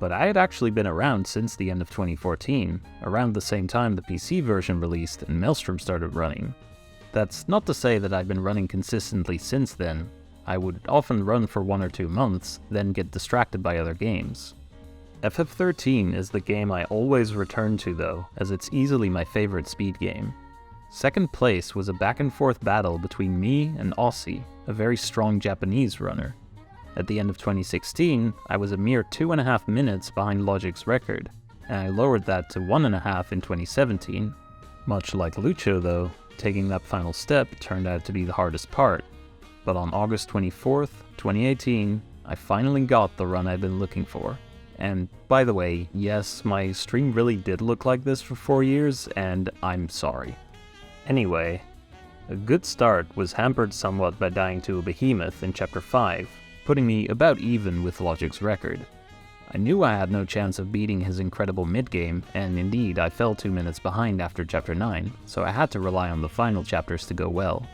but I had actually been around since the end of 2014, around the same time the PC version released and Maelstrom started running. That's not to say that I've been running consistently since then. I would often run for 1 or 2 months, then get distracted by other games. FF13 is the game I always return to though, as it's easily my favorite speed game. Second place was a back and forth battle between me and Aussie, a very strong Japanese runner. At the end of 2016, I was a mere 2.5 minutes behind Logic's record, and I lowered that to 1.5 in 2017. Much like Lucho though, taking that final step turned out to be the hardest part. But on August 24th, 2018, I finally got the run I've been looking for. And by the way, yes, my stream really did look like this for 4 years, and I'm sorry. Anyway, a good start was hampered somewhat by dying to a behemoth in Chapter 5, putting me about even with Logic's record. I knew I had no chance of beating his incredible mid-game, and indeed I fell 2 minutes behind after Chapter 9, so I had to rely on the final chapters to go well.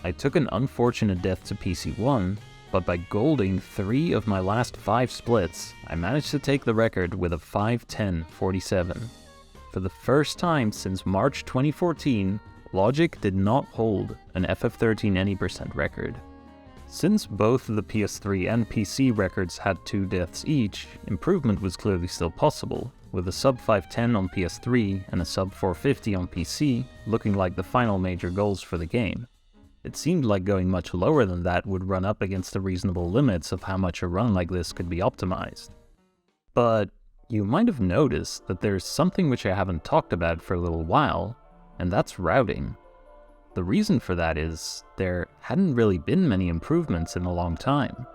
I took an unfortunate death to PC1, but by golding 3 of my last 5 splits, I managed to take the record with a 5:10:47. For the first time since March 2014, Logic did not hold an FF13 any % record. Since both the PS3 and PC records had 2 deaths each, improvement was clearly still possible, with a sub 510 on PS3 and a sub 450 on PC looking like the final major goals for the game. It seemed like going much lower than that would run up against the reasonable limits of how much a run like this could be optimized. But you might have noticed that there's something which I haven't talked about for a little while, and that's routing. The reason for that is, there hadn't really been many improvements in a long time.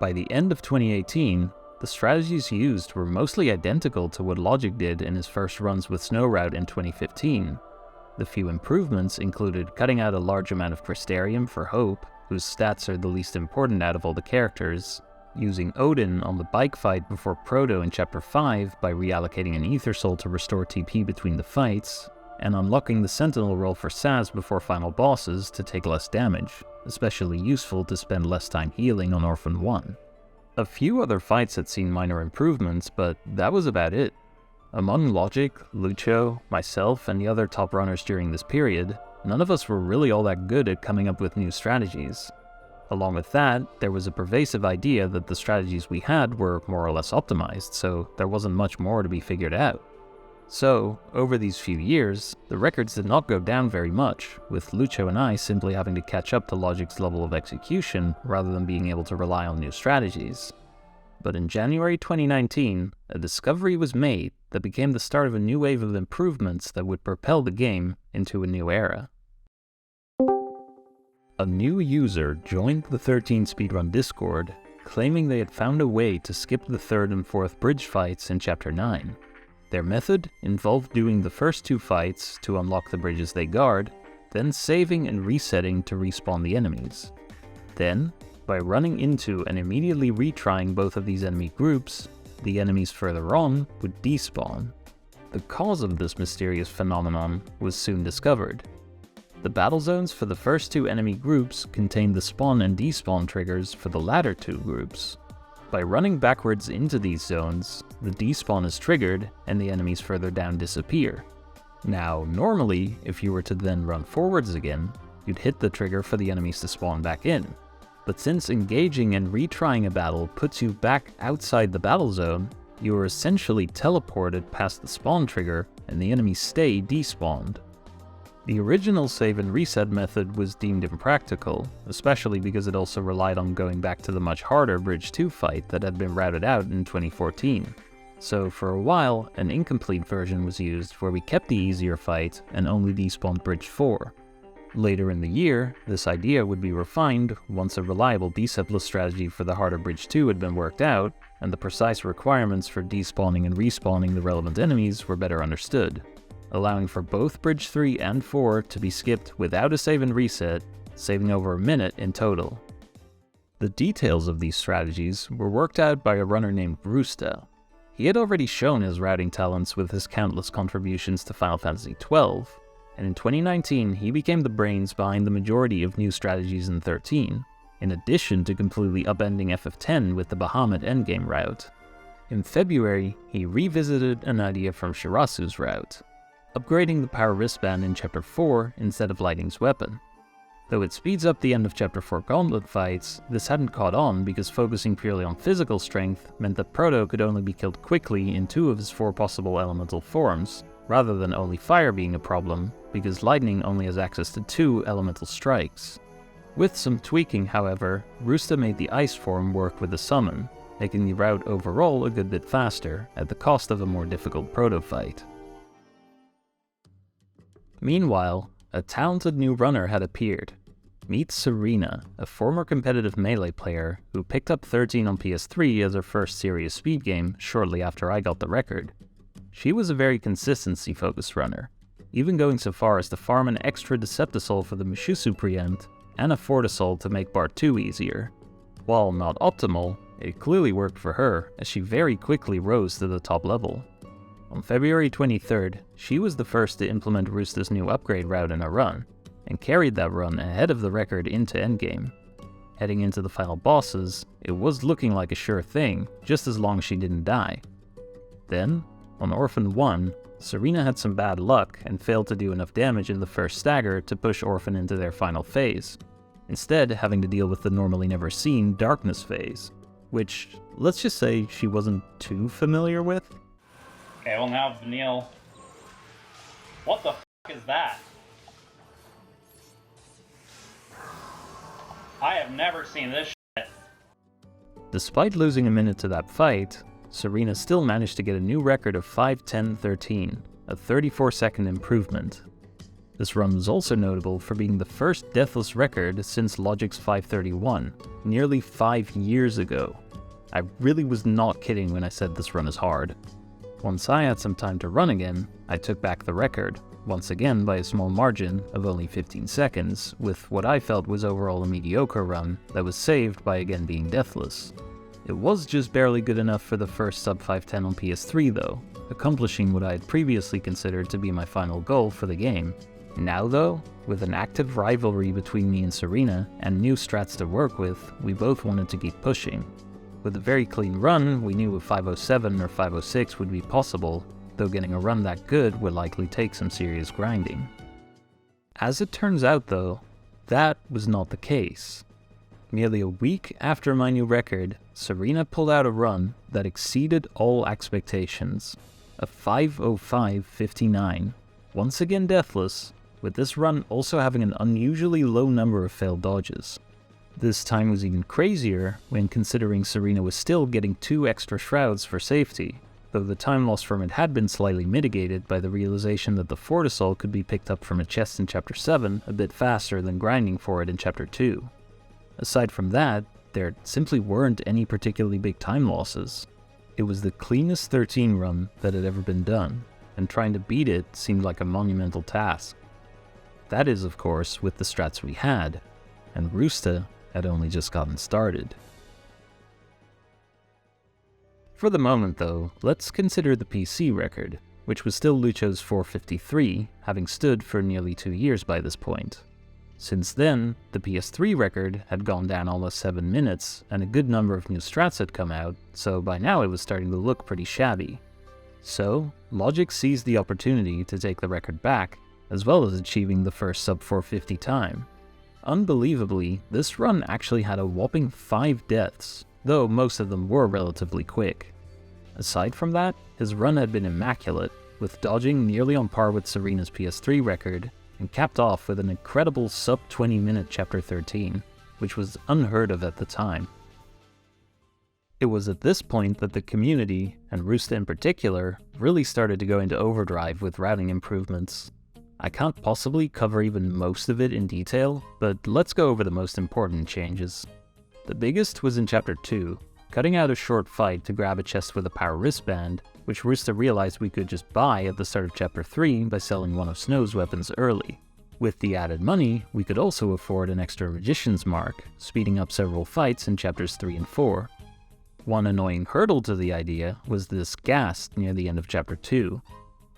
By the end of 2018, the strategies used were mostly identical to what Logic did in his first runs with SnowRoute in 2015. The few improvements included cutting out a large amount of Crystarium for Hope, whose stats are the least important out of all the characters, using Odin on the bike fight before Proto in Chapter 5 by reallocating an Ether Soul to restore TP between the fights, and unlocking the Sentinel role for Sazh before final bosses to take less damage, especially useful to spend less time healing on Orphan 1. A few other fights had seen minor improvements, but that was about it. Among Logic, Lucho, myself, and the other top runners during this period, none of us were really all that good at coming up with new strategies. Along with that, there was a pervasive idea that the strategies we had were more or less optimized, so there wasn't much more to be figured out. So, over these few years, the records did not go down very much, with Lucho and I simply having to catch up to Logic's level of execution rather than being able to rely on new strategies. But in January 2019, a discovery was made that became the start of a new wave of improvements that would propel the game into a new era. A new user joined the 13 Speedrun Discord, claiming they had found a way to skip the 3rd and 4th bridge fights in Chapter 9. Their method involved doing the first 2 fights to unlock the bridges they guard, then saving and resetting to respawn the enemies. Then, by running into and immediately retrying both of these enemy groups, the enemies further on would despawn. The cause of this mysterious phenomenon was soon discovered. The battle zones for the first 2 enemy groups contained the spawn and despawn triggers for the latter 2 groups. By running backwards into these zones, the despawn is triggered and the enemies further down disappear. Now, normally, if you were to then run forwards again, you'd hit the trigger for the enemies to spawn back in. But since engaging and retrying a battle puts you back outside the battle zone, you are essentially teleported past the spawn trigger and the enemies stay despawned. The original save and reset method was deemed impractical, especially because it also relied on going back to the much harder Bridge 2 fight that had been routed out in 2014. So for a while, an incomplete version was used where we kept the easier fight and only despawned Bridge 4. Later in the year, this idea would be refined once a reliable Deceptless strategy for the harder Bridge 2 had been worked out, and the precise requirements for despawning and respawning the relevant enemies were better understood, allowing for both Bridge 3 and 4 to be skipped without a save and reset, saving over a minute in total. The details of these strategies were worked out by a runner named Brewsta. He had already shown his routing talents with his countless contributions to Final Fantasy XII, and in 2019 he became the brains behind the majority of new strategies in 13, in addition to completely upending FF10 with the Bahamut endgame route. In February, he revisited an idea from Shirasu's route, upgrading the power wristband in Chapter 4 instead of Lightning's weapon. Though it speeds up the end of Chapter 4 gauntlet fights, this hadn't caught on because focusing purely on physical strength meant that Proto could only be killed quickly in 2 of his 4 possible elemental forms, rather than only fire being a problem, because Lightning only has access to 2 elemental strikes. With some tweaking, however, Rusta made the ice form work with the summon, making the route overall a good bit faster, at the cost of a more difficult Proto fight. Meanwhile, a talented new runner had appeared. Meet Serena, a former competitive Melee player who picked up 13 on PS3 as her first serious speed game shortly after I got the record. She was a very consistency-focused runner, even going so far as to farm an extra Deceptisol for the Mushisu preempt and a Fortisol to make Part 2 easier. While not optimal, it clearly worked for her, as she very quickly rose to the top level. On February 23rd, she was the first to implement Rusta's new upgrade route in a run, and carried that run ahead of the record into endgame. Heading into the final bosses, it was looking like a sure thing, just as long as she didn't die. Then, on Orphan 1, Serena had some bad luck and failed to do enough damage in the first stagger to push Orphan into their final phase, instead having to deal with the normally never seen Darkness phase, which, let's just say, she wasn't too familiar with. Okay, well now Vanille... What the f*** is that? I have never seen this shit. Despite losing a minute to that fight, Serena still managed to get a new record of 5:10:13, a 34-second improvement. This run was also notable for being the first deathless record since Logic's 5:31, nearly 5 years ago. I really was not kidding when I said this run is hard. Once I had some time to run again, I took back the record, once again by a small margin of only 15 seconds, with what I felt was overall a mediocre run that was saved by again being deathless. It was just barely good enough for the first sub 5:10 on PS3 though, accomplishing what I had previously considered to be my final goal for the game. Now though, with an active rivalry between me and Serena, and new strats to work with, we both wanted to keep pushing. With a very clean run, we knew a 5:07 or 5:06 would be possible, though getting a run that good would likely take some serious grinding. As it turns out though, that was not the case. Nearly a week after my new record, Serena pulled out a run that exceeded all expectations. A 5:05:59, once again deathless, with this run also having an unusually low number of failed dodges. This time was even crazier when considering Serena was still getting 2 extra shrouds for safety, though the time loss from it had been slightly mitigated by the realization that the Fortisol could be picked up from a chest in Chapter 7 a bit faster than grinding for it in Chapter 2. Aside from that, there simply weren't any particularly big time losses. It was the cleanest 13 run that had ever been done, and trying to beat it seemed like a monumental task. That is, of course, with the strats we had, and Rusta had only just gotten started. For the moment though, let's consider the PC record, which was still Lucho's 4:53, having stood for nearly 2 years by this point. Since then, the PS3 record had gone down almost 7 minutes, and a good number of new strats had come out, so by now it was starting to look pretty shabby. So, Logic seized the opportunity to take the record back, as well as achieving the first sub 450 time. Unbelievably, this run actually had a whopping 5 deaths, though most of them were relatively quick. Aside from that, his run had been immaculate, with dodging nearly on par with Serena's PS3 record, and capped off with an incredible sub 20 minute Chapter 13, which was unheard of at the time. It was at this point that the community, and Rusta in particular, really started to go into overdrive with routing improvements. I can't possibly cover even most of it in detail, but let's go over the most important changes. The biggest was in Chapter 2, cutting out a short fight to grab a chest with a power wristband, which Rusta realized we could just buy at the start of Chapter 3 by selling one of Snow's weapons early. With the added money, we could also afford an extra Magician's Mark, speeding up several fights in Chapters 3 and 4. One annoying hurdle to the idea was this ghast near the end of Chapter 2.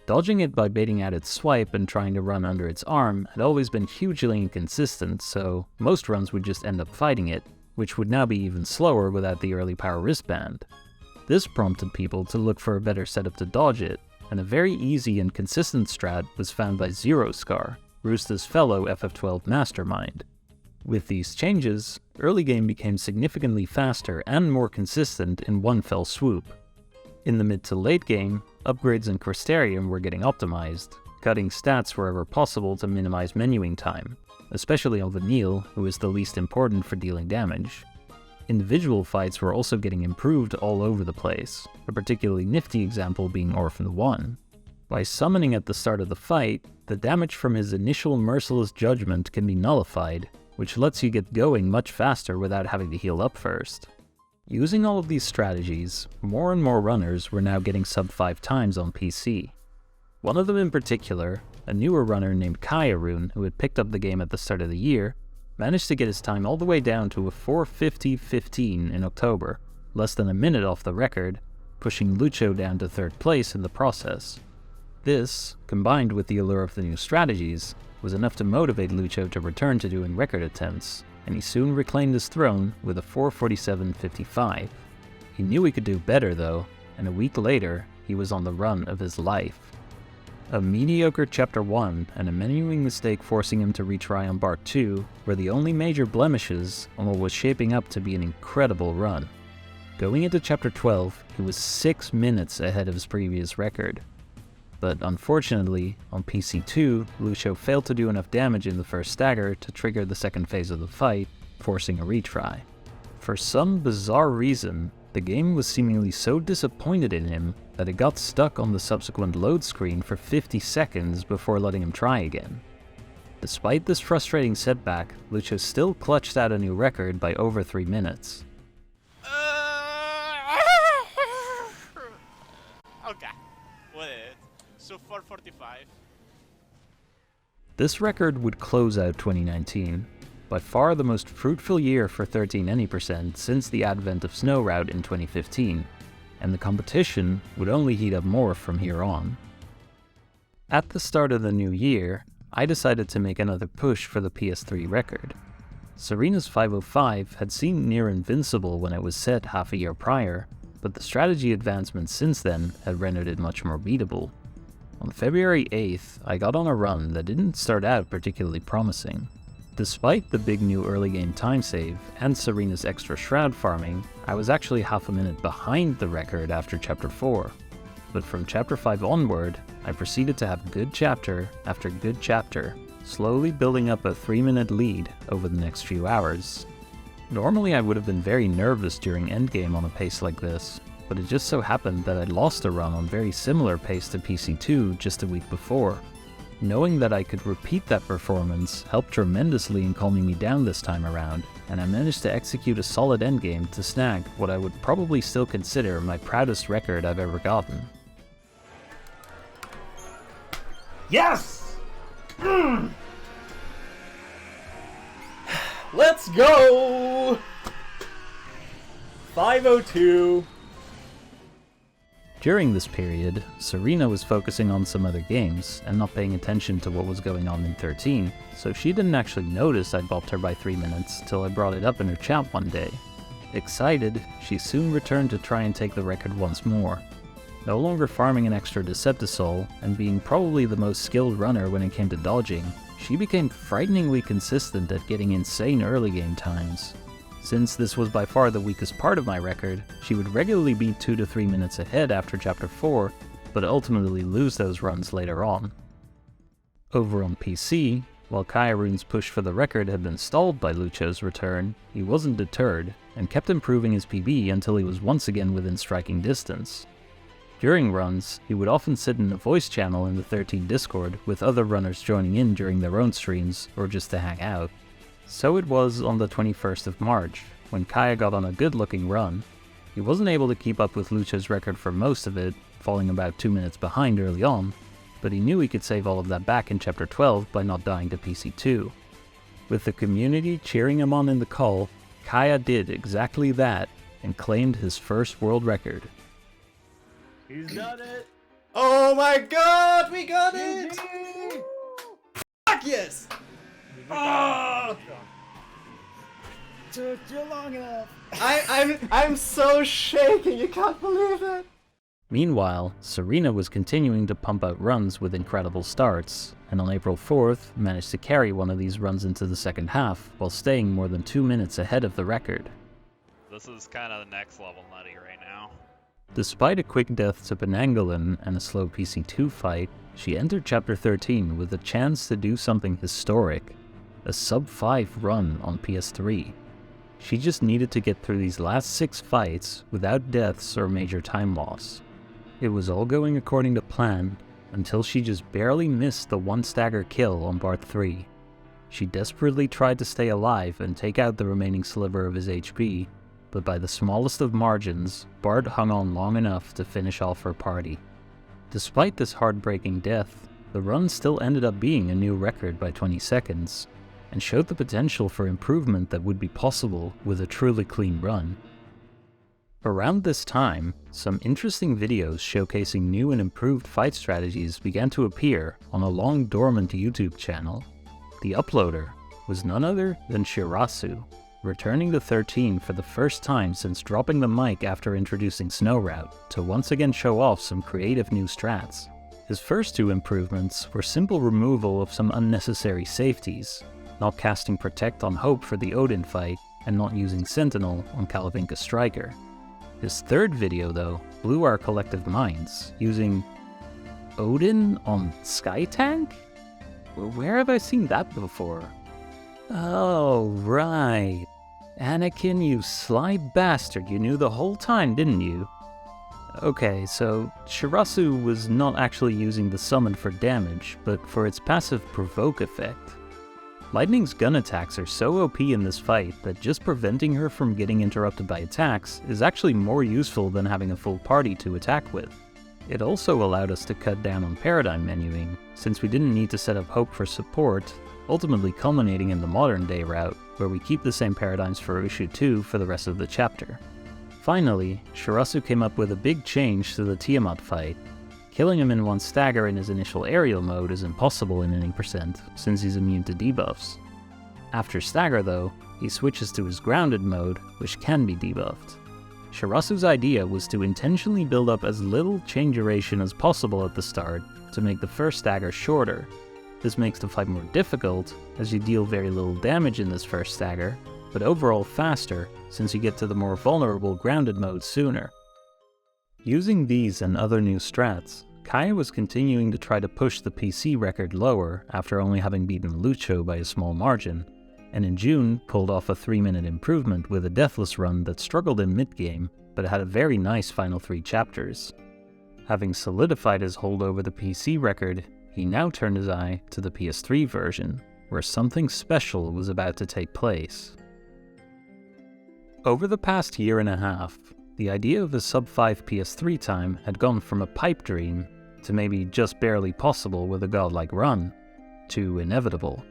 Dodging it by baiting out its swipe and trying to run under its arm had always been hugely inconsistent, so most runs would just end up fighting it, which would now be even slower without the early power wristband. This prompted people to look for a better setup to dodge it, and a very easy and consistent strat was found by ZeroScar, Roosta's fellow FF12 mastermind. With these changes, early game became significantly faster and more consistent in one fell swoop. In the mid to late game, upgrades in Crystarium were getting optimized, cutting stats wherever possible to minimize menuing time, especially on Vanille, who is the least important for dealing damage. Individual fights were also getting improved all over the place, a particularly nifty example being Orphan 1. By summoning at the start of the fight, the damage from his initial Merciless Judgment can be nullified, which lets you get going much faster without having to heal up first. Using all of these strategies, more and more runners were now getting sub 5 times on PC. One of them in particular, a newer runner named Kayaroon, who had picked up the game at the start of the year, managed to get his time all the way down to a 4:50:15 in October, less than a minute off the record, pushing Lucho down to 3rd place in the process. This, combined with the allure of the new strategies, was enough to motivate Lucho to return to doing record attempts, and he soon reclaimed his throne with a 4:47:55. He knew he could do better though, and a week later, he was on the run of his life. A mediocre Chapter 1 and a menuing mistake forcing him to retry on Bart 2 were the only major blemishes on what was shaping up to be an incredible run. Going into Chapter 12, he was 6 minutes ahead of his previous record. But unfortunately, on PC2, Lucio failed to do enough damage in the first stagger to trigger the second phase of the fight, forcing a retry. For some bizarre reason, the game was seemingly so disappointed in him that it got stuck on the subsequent load screen for 50 seconds before letting him try again. Despite this frustrating setback, Lucio still clutched out a new record by over 3 minutes. Okay, wait. So 4:45. This record would close out 2019, by far the most fruitful year for 13 Any% since the advent of Snow Route in 2015, and the competition would only heat up more from here on. At the start of the new year, I decided to make another push for the PS3 record. Serena's 505 had seemed near invincible when it was set half a year prior, but the strategy advancements since then had rendered it much more beatable. On February 8th, I got on a run that didn't start out particularly promising. Despite the big new early game time save and Serena's extra shroud farming, I was actually half a minute behind the record after Chapter 4. But from Chapter 5 onward, I proceeded to have good chapter after good chapter, slowly building up a 3-minute lead over the next few hours. Normally I would have been very nervous during endgame on a pace like this, but it just so happened that I'd lost a run on very similar pace to PC2 just a week before. Knowing that I could repeat that performance helped tremendously in calming me down this time around, and I managed to execute a solid endgame to snag what I would probably still consider my proudest record I've ever gotten. Yes! Let's go! 502. During this period, Serena was focusing on some other games and not paying attention to what was going on in 13, so she didn't actually notice I'd bopped her by 3 minutes till I brought it up in her chat one day. Excited, she soon returned to try and take the record once more. No longer farming an extra Deceptisol, and being probably the most skilled runner when it came to dodging, she became frighteningly consistent at getting insane early game times. Since this was by far the weakest part of my record, she would regularly be 2 to 3 minutes ahead after Chapter 4, but ultimately lose those runs later on. Over on PC, while Kayaroon's push for the record had been stalled by Lucho's return, he wasn't deterred, and kept improving his PB until he was once again within striking distance. During runs, he would often sit in a voice channel in the 13 Discord, with other runners joining in during their own streams, or just to hang out. So it was on the 21st of March, when Kaya got on a good-looking run. He wasn't able to keep up with Lucho's record for most of it, falling about 2 minutes behind early on, but he knew he could save all of that back in Chapter 12 by not dying to PC2. With the community cheering him on in the call, Kaya did exactly that, and claimed his first world record. He's done it! Oh my god, we got it! Fuck yes! Oh! took you long enough. I'm so shaking. You can't believe it. Meanwhile, Serena was continuing to pump out runs with incredible starts, and on April 4th managed to carry one of these runs into the second half while staying more than 2 minutes ahead of the record. This is kind of the next level nutty right now. Despite a quick death to Penanggalan and a slow PC2 fight, she entered Chapter 13 with a chance to do something historic, a sub-5 run on PS3. She just needed to get through these last 6 fights without deaths or major time loss. It was all going according to plan, until she just barely missed the 1 stagger kill on Bart 3. She desperately tried to stay alive and take out the remaining sliver of his HP, but by the smallest of margins, Bart hung on long enough to finish off her party. Despite this heartbreaking death, the run still ended up being a new record by 20 seconds, and showed the potential for improvement that would be possible with a truly clean run. Around this time, some interesting videos showcasing new and improved fight strategies began to appear on a long-dormant YouTube channel. The uploader was none other than Shirasu, returning to 13 for the first time since dropping the mic after introducing Snow Route, to once again show off some creative new strats. His first 2 improvements were simple removal of some unnecessary safeties, not casting Protect on Hope for the Odin fight, and not using Sentinel on Kalavinka Striker. His third video, though, blew our collective minds, using Odin on Sky Tank? Where have I seen that before? Oh, right. Anakin, you sly bastard, you knew the whole time, didn't you? Okay, so Shirasu was not actually using the summon for damage, but for its passive provoke effect. Lightning's gun attacks are so OP in this fight that just preventing her from getting interrupted by attacks is actually more useful than having a full party to attack with. It also allowed us to cut down on paradigm menuing, since we didn't need to set up Hope for support, ultimately culminating in the modern day route, where we keep the same paradigms for Ushu 2 for the rest of the chapter. Finally, Shirasu came up with a big change to the Tiamat fight. Killing him in 1 stagger in his initial aerial mode is impossible in any percent, since he's immune to debuffs. After stagger though, he switches to his grounded mode, which can be debuffed. Shirasu's idea was to intentionally build up as little chain duration as possible at the start to make the first stagger shorter. This makes the fight more difficult, as you deal very little damage in this first stagger, but overall faster, since you get to the more vulnerable grounded mode sooner. Using these and other new strats, Kaya was continuing to try to push the PC record lower after only having beaten Lucho by a small margin, and in June pulled off a 3-minute improvement with a Deathless run that struggled in mid-game, but had a very nice final 3 chapters. Having solidified his hold over the PC record, he now turned his eye to the PS3 version, where something special was about to take place. Over the past year and a half, the idea of a sub-5 PS3 time had gone from a pipe dream to maybe just barely possible with a godlike run, to inevitable.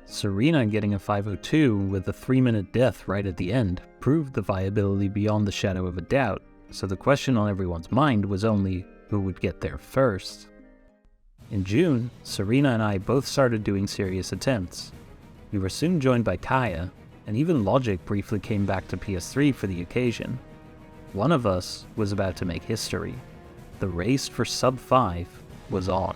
Serena getting a 502 with a 3-minute death right at the end proved the viability beyond the shadow of a doubt, so the question on everyone's mind was only who would get there first. In June, Serena and I both started doing serious attempts. We were soon joined by Kaya, and even Logic briefly came back to PS3 for the occasion. One of us was about to make history. The race for sub-5 was on.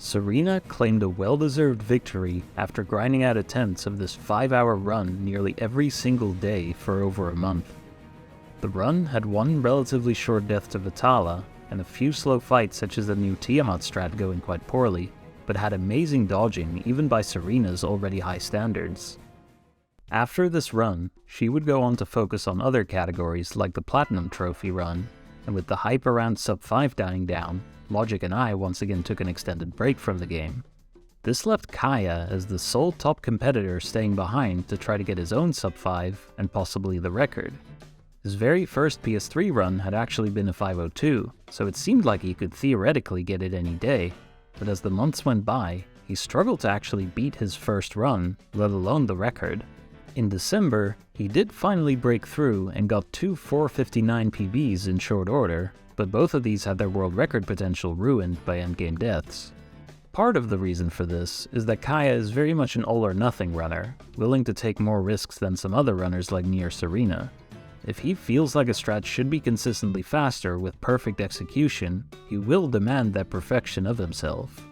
Serena claimed a well-deserved victory after grinding out attempts of this 5-hour run nearly every single day for over a month. The run had one relatively short death to Vitala, and a few slow fights such as the new Tiamat strat going quite poorly, but had amazing dodging even by Serena's already high standards. After this run, she would go on to focus on other categories like the Platinum Trophy run, and with the hype around sub 5 dying down, Logic and I once again took an extended break from the game. This left Kaya as the sole top competitor staying behind to try to get his own sub 5 and possibly the record. His very first PS3 run had actually been a 502, so it seemed like he could theoretically get it any day, but as the months went by, he struggled to actually beat his first run, let alone the record. In December, he did finally break through and got 2 459 PBs in short order, but both of these had their world record potential ruined by endgame deaths. Part of the reason for this is that Kaya is very much an all-or-nothing runner, willing to take more risks than some other runners like me or Serena. If he feels like a strat should be consistently faster with perfect execution, he will demand that perfection of himself.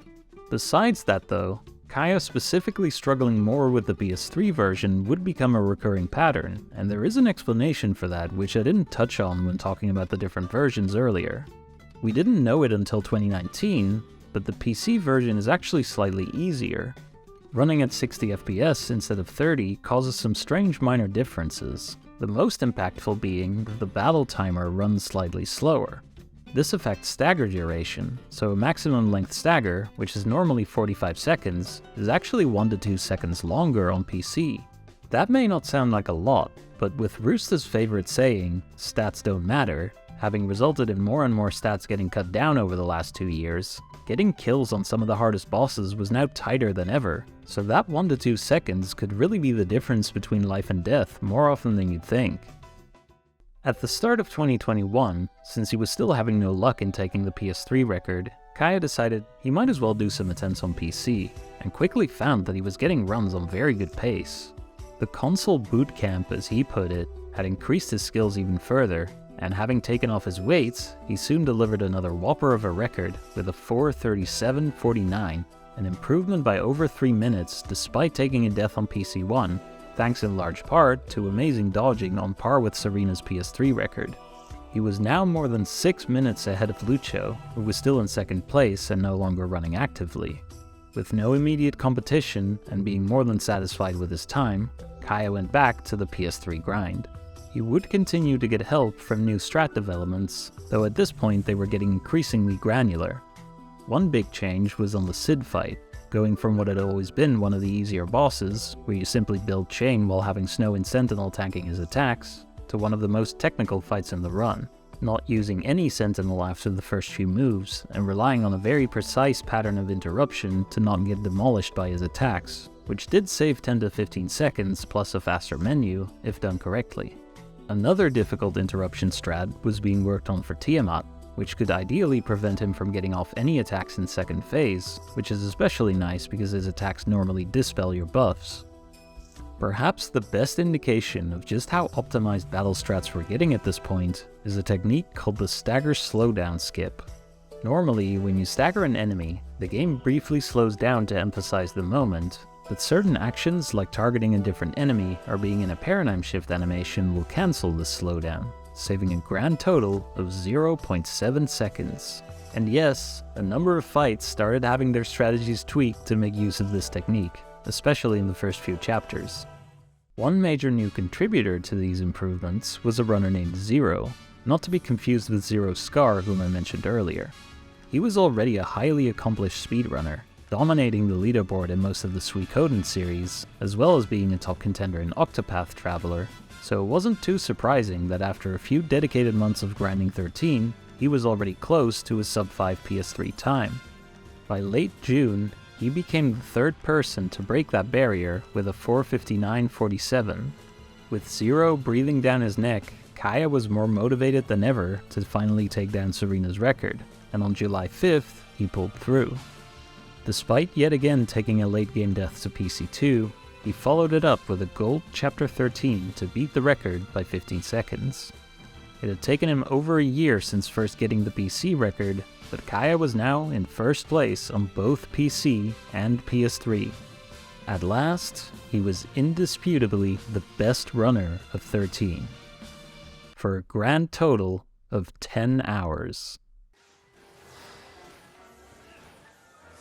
Besides that though, Kaya specifically struggling more with the PS3 version would become a recurring pattern, and there is an explanation for that which I didn't touch on when talking about the different versions earlier. We didn't know it until 2019, but the PC version is actually slightly easier. Running at 60 FPS instead of 30 causes some strange minor differences, the most impactful being that the battle timer runs slightly slower. This affects stagger duration, so a maximum length stagger, which is normally 45 seconds, is actually 1 to 2 seconds longer on PC. That may not sound like a lot, but with Roosta's favorite saying, "stats don't matter," having resulted in more and more stats getting cut down over the last 2 years, getting kills on some of the hardest bosses was now tighter than ever, so that 1 to 2 seconds could really be the difference between life and death more often than you'd think. At the start of 2021, since he was still having no luck in taking the PS3 record, Kaya decided he might as well do some attempts on PC, and quickly found that he was getting runs on very good pace. The console bootcamp, as he put it, had increased his skills even further, and having taken off his weights, he soon delivered another whopper of a record with a 4:37.49, an improvement by over 3 minutes despite taking a death on PC1, thanks in large part to amazing dodging on par with Serena's PS3 record. He was now more than 6 minutes ahead of Lucio, who was still in second place and no longer running actively. With no immediate competition and being more than satisfied with his time, Kaya went back to the PS3 grind. He would continue to get help from new strat developments, though at this point they were getting increasingly granular. One big change was on the Sid fight, going from what had always been one of the easier bosses, where you simply build chain while having Snow and Sentinel tanking his attacks, to one of the most technical fights in the run, not using any Sentinel after the first few moves, and relying on a very precise pattern of interruption to not get demolished by his attacks, which did save 10 to 15 seconds plus a faster menu, if done correctly. Another difficult interruption strat was being worked on for Tiamat, which could ideally prevent him from getting off any attacks in second phase, which is especially nice because his attacks normally dispel your buffs. Perhaps the best indication of just how optimized battle strats we're getting at this point is a technique called the stagger slowdown skip. Normally, when you stagger an enemy, the game briefly slows down to emphasize the moment, but certain actions like targeting a different enemy or being in a paradigm shift animation will cancel this slowdown, saving a grand total of 0.7 seconds. And yes, a number of fights started having their strategies tweaked to make use of this technique, especially in the first few chapters. One major new contributor to these improvements was a runner named Zero, not to be confused with Zero Scar, whom I mentioned earlier. He was already a highly accomplished speedrunner, dominating the leaderboard in most of the Suikoden series, as well as being a top contender in Octopath Traveler, so it wasn't too surprising that after a few dedicated months of grinding 13, he was already close to his sub-5 PS3 time. By late June, he became the third person to break that barrier with a 4:59.47. With Zero breathing down his neck, Kaya was more motivated than ever to finally take down Serena's record, and on July 5th, he pulled through. Despite yet again taking a late game death to PC2, he followed it up with a gold Chapter 13 to beat the record by 15 seconds. It had taken him over a year since first getting the PC record, but Kaya was now in first place on both PC and PS3. At last, he was indisputably the best runner of 13, for a grand total of 10 hours.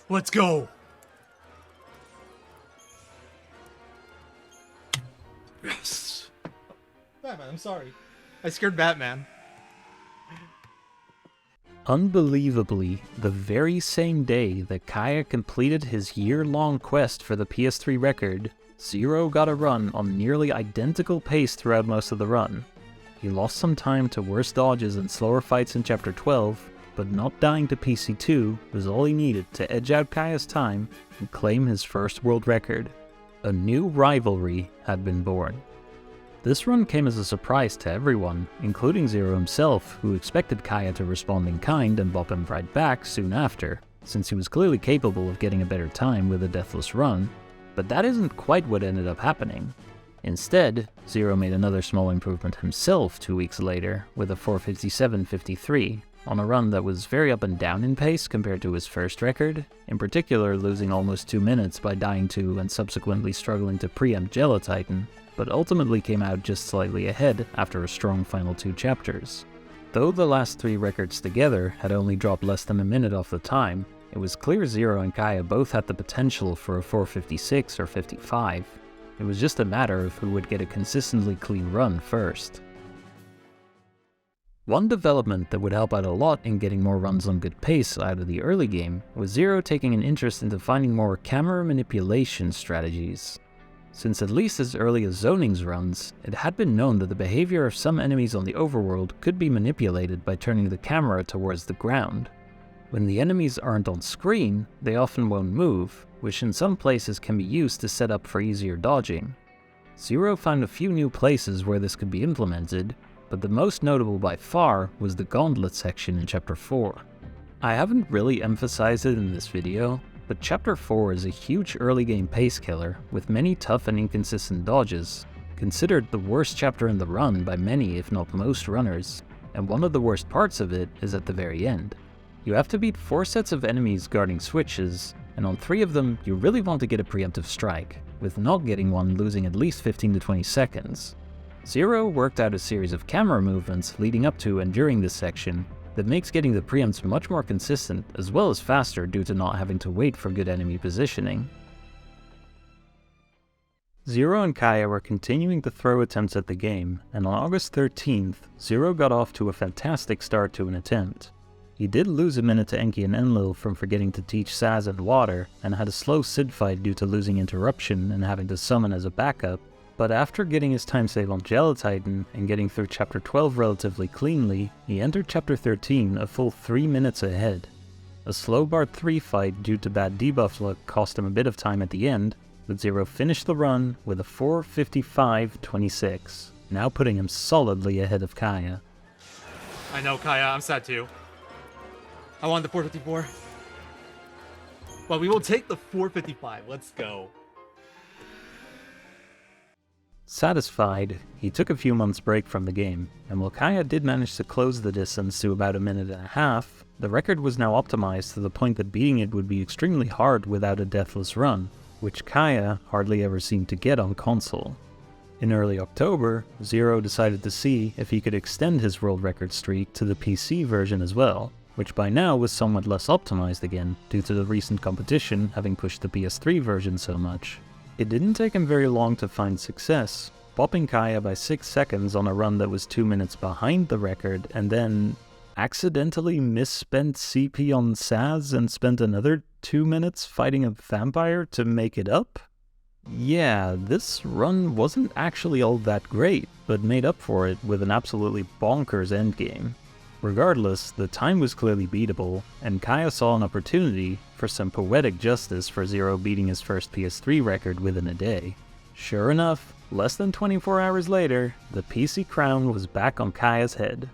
Let's go! Yes! Batman, I'm sorry. I scared Batman. Unbelievably, the very same day that Kaya completed his year-long quest for the PS3 record, Zero got a run on nearly identical pace throughout most of the run. He lost some time to worse dodges and slower fights in Chapter 12, but not dying to PC2 was all he needed to edge out Kaya's time and claim his first world record. A new rivalry had been born. This run came as a surprise to everyone, including Zero himself, who expected Kaya to respond in kind and bop him right back soon after, since he was clearly capable of getting a better time with a deathless run, but that isn't quite what ended up happening. Instead, Zero made another small improvement himself 2 weeks later, with a 4:57.53, on a run that was very up and down in pace compared to his first record, in particular losing almost 2 minutes by dying to and subsequently struggling to preempt Gelatitan, but ultimately came out just slightly ahead after a strong final 2 chapters. Though the last 3 records together had only dropped less than a minute off the time, it was clear Zero and Kaya both had the potential for a 4:56 or 55. It was just a matter of who would get a consistently clean run first. One development that would help out a lot in getting more runs on good pace out of the early game was Zero taking an interest into finding more camera manipulation strategies. Since at least as early as Zoning's runs, it had been known that the behavior of some enemies on the overworld could be manipulated by turning the camera towards the ground. When the enemies aren't on screen, they often won't move, which in some places can be used to set up for easier dodging. Zero found a few new places where this could be implemented, but the most notable by far was the Gauntlet section in Chapter 4. I haven't really emphasized it in this video, but Chapter 4 is a huge early game pace killer with many tough and inconsistent dodges, considered the worst chapter in the run by many if not most runners, and one of the worst parts of it is at the very end. You have to beat 4 sets of enemies guarding switches, and on 3 of them you really want to get a preemptive strike, with not getting one losing at least 15 to 20 seconds. Zero worked out a series of camera movements leading up to and during this section that makes getting the preempts much more consistent as well as faster due to not having to wait for good enemy positioning. Zero and Kaya were continuing to throw attempts at the game, and on August 13th, Zero got off to a fantastic start to an attempt. He did lose a minute to Enki and Enlil from forgetting to teach Saz and Water, and had a slow Sid fight due to losing Interruption and having to summon as a backup, but after getting his time save on Gelatitan and getting through Chapter 12 relatively cleanly, he entered Chapter 13 a full 3 minutes ahead. A slow Bard 3 fight due to bad debuff luck cost him a bit of time at the end, but Zero finished the run with a 4:55.26, now putting him solidly ahead of Kaya. I know, Kaya, I'm sad too. I want the 4:54. But we will take the 4:55. Let's go. Satisfied, he took a few months break from the game, and while Kaya did manage to close the distance to about a minute and a half, the record was now optimized to the point that beating it would be extremely hard without a deathless run, which Kaya hardly ever seemed to get on console. In early October, Zero decided to see if he could extend his world record streak to the PC version as well, which by now was somewhat less optimized again due to the recent competition having pushed the PS3 version so much. It didn't take him very long to find success, bopping Kaya by 6 seconds on a run that was 2 minutes behind the record, and then accidentally misspent CP on Saz and spent another 2 minutes fighting a vampire to make it up? Yeah, this run wasn't actually all that great, but made up for it with an absolutely bonkers endgame. Regardless, the time was clearly beatable, and Kaya saw an opportunity for some poetic justice for Zero beating his first PS3 record within a day. Sure enough, less than 24 hours later, the PC crown was back on Kaya's head.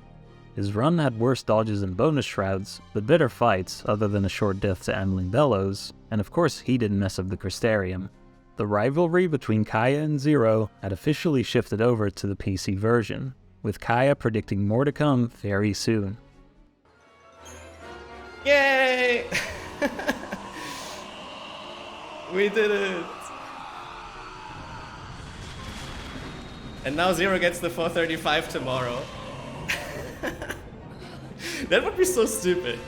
His run had worse dodges and bonus shrouds, but better fights other than a short death to Ambling Bellows, and of course he didn't mess up the Crystarium. The rivalry between Kaya and Zero had officially shifted over to the PC version, with Kaya predicting more to come very soon. Yay! We did it! And now Zero gets the 435 tomorrow. That would be so stupid.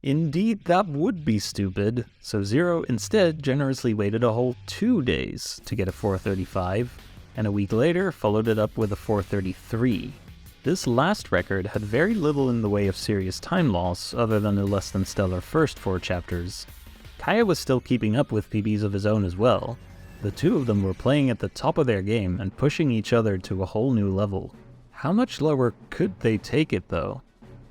Indeed, that would be stupid, so Zero instead generously waited a whole 2 days to get a 435, and a week later followed it up with a 433. This last record had very little in the way of serious time loss other than a less than stellar first 4 chapters. Kaya was still keeping up with PBs of his own as well. The two of them were playing at the top of their game and pushing each other to a whole new level. How much lower could they take it though?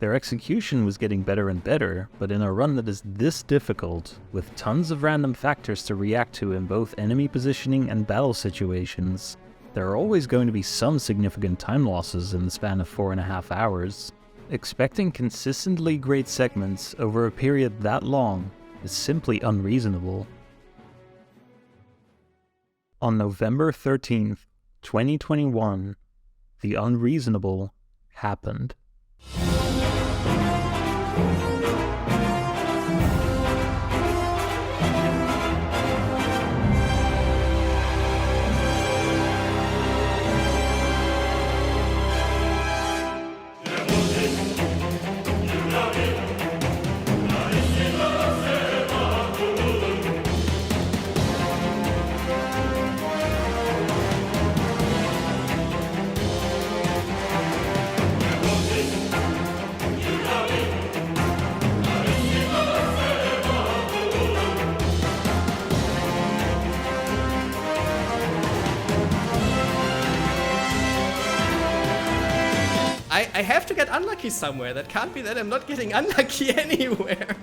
Their execution was getting better and better, but in a run that is this difficult, with tons of random factors to react to in both enemy positioning and battle situations, there are always going to be some significant time losses in the span of 4.5 hours. Expecting consistently great segments over a period that long is simply unreasonable. On November 13th, 2021, the unreasonable happened. I have to get unlucky somewhere. That can't be that I'm not getting unlucky anywhere.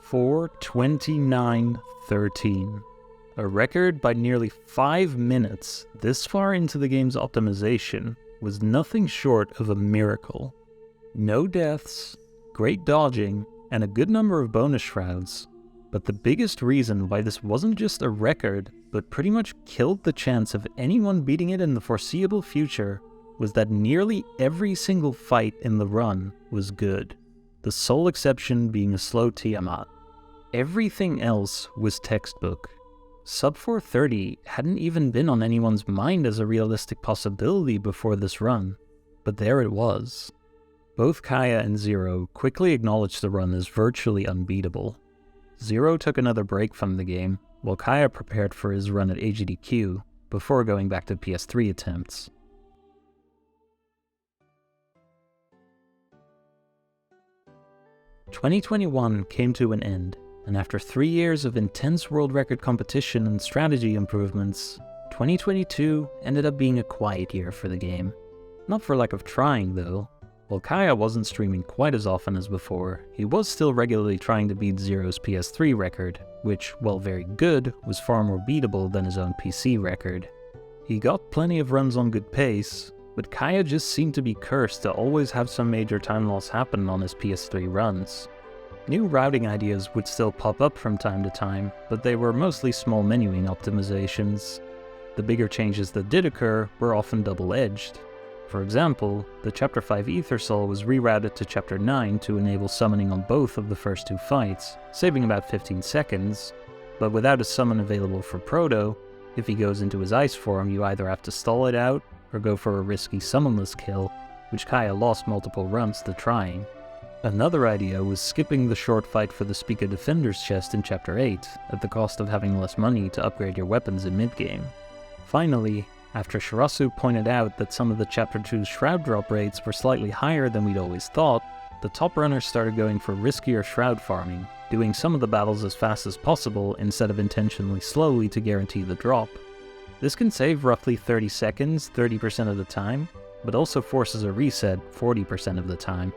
$429.13. A record by nearly 5 minutes this far into the game's optimization was nothing short of a miracle. No deaths, great dodging, and a good number of bonus shrouds. But the biggest reason why this wasn't just a record, but pretty much killed the chance of anyone beating it in the foreseeable future, was that nearly every single fight in the run was good, the sole exception being a slow Tiamat. Everything else was textbook. Sub 430 hadn't even been on anyone's mind as a realistic possibility before this run, but there it was. Both Kaya and Zero quickly acknowledged the run as virtually unbeatable. Zero took another break from the game, while Kaya prepared for his run at AGDQ before going back to PS3 attempts. "2021 came to an end, and after 3 years of intense world record competition and strategy improvements, 2022 ended up being a quiet year for the game. Not for lack of trying though. While Kaya wasn't streaming quite as often as before, he was still regularly trying to beat Zero's PS3 record, which, while very good, was far more beatable than his own PC record. He got plenty of runs on good pace, but Kaya just seemed to be cursed to always have some major time loss happen on his PS3 runs. New routing ideas would still pop up from time to time, but they were mostly small menuing optimizations. The bigger changes that did occur were often double-edged. For example, the Chapter 5 Aether Soul was rerouted to Chapter 9 to enable summoning on both of the first 2 fights, saving about 15 seconds, but without a summon available for Proto, if he goes into his ice form you either have to stall it out or go for a risky summonless kill, which Kaya lost multiple runs to trying. Another idea was skipping the short fight for the Spica Defender's chest in Chapter 8, at the cost of having less money to upgrade your weapons in mid-game. Finally, after Shirasu pointed out that some of the Chapter 2's Shroud drop rates were slightly higher than we'd always thought, the top runners started going for riskier Shroud farming, doing some of the battles as fast as possible instead of intentionally slowly to guarantee the drop. This can save roughly 30 seconds 30% of the time, but also forces a reset 40% of the time.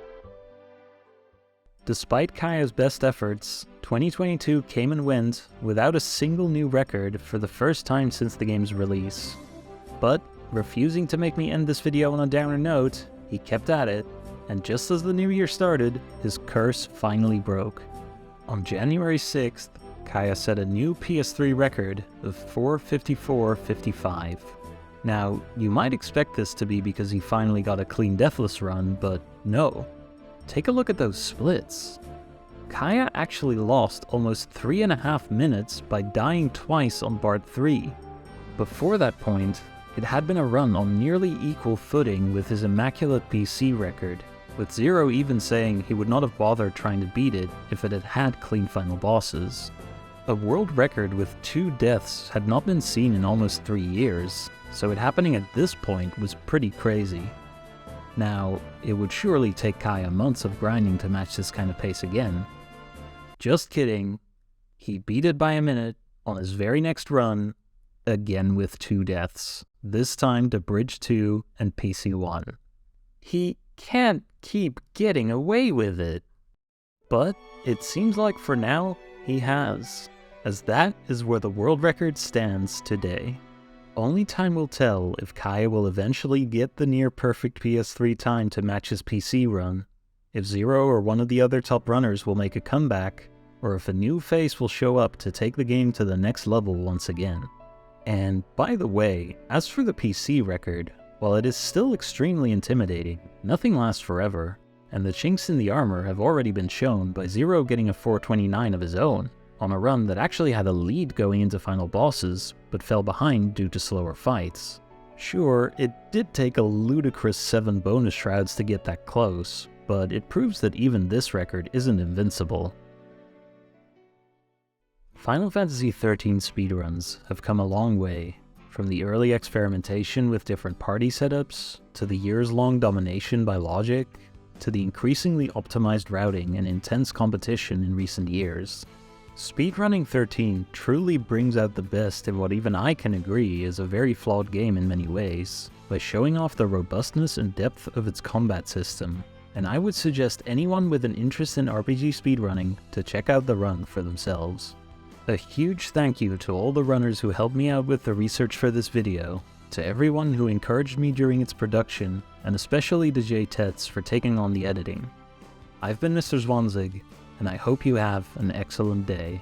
Despite Kaya's best efforts, 2022 came and went without a single new record for the first time since the game's release. But, refusing to make me end this video on a downer note, he kept at it, and just as the new year started, his curse finally broke. On January 6th, Kaya set a new PS3 record of 4:54:55. Now, you might expect this to be because he finally got a clean deathless run, but no. Take a look at those splits. Kaya actually lost almost 3.5 minutes by dying twice on Bard 3. Before that point, it had been a run on nearly equal footing with his immaculate PC record, with Zero even saying he would not have bothered trying to beat it if it had had clean final bosses. A world record with 2 deaths had not been seen in almost 3 years, so it happening at this point was pretty crazy. Now, it would surely take Kaya months of grinding to match this kind of pace again. Just kidding. He beat it by a minute on his very next run, again with 2 deaths, this time to Bridge 2 and PC1. He can't keep getting away with it. But it seems like for now, he has, as that is where the world record stands today. Only time will tell if Kaya will eventually get the near-perfect PS3 time to match his PC run, if Zero or one of the other top runners will make a comeback, or if a new face will show up to take the game to the next level once again. And by the way, as for the PC record, while it is still extremely intimidating, nothing lasts forever, and the chinks in the armor have already been shown by Zero getting a 4:29 of his own, on a run that actually had a lead going into final bosses, but fell behind due to slower fights. Sure, it did take a ludicrous 7 bonus shrouds to get that close, but it proves that even this record isn't invincible. Final Fantasy XIII speedruns have come a long way, from the early experimentation with different party setups, to the years-long domination by logic, to the increasingly optimized routing and intense competition in recent years. Speedrunning 13 truly brings out the best in what even I can agree is a very flawed game in many ways, by showing off the robustness and depth of its combat system, and I would suggest anyone with an interest in RPG speedrunning to check out the run for themselves. A huge thank you to all the runners who helped me out with the research for this video, to everyone who encouraged me during its production, and especially to Jay Tetz for taking on the editing. I've been Mr. Zwanzig, and I hope you have an excellent day.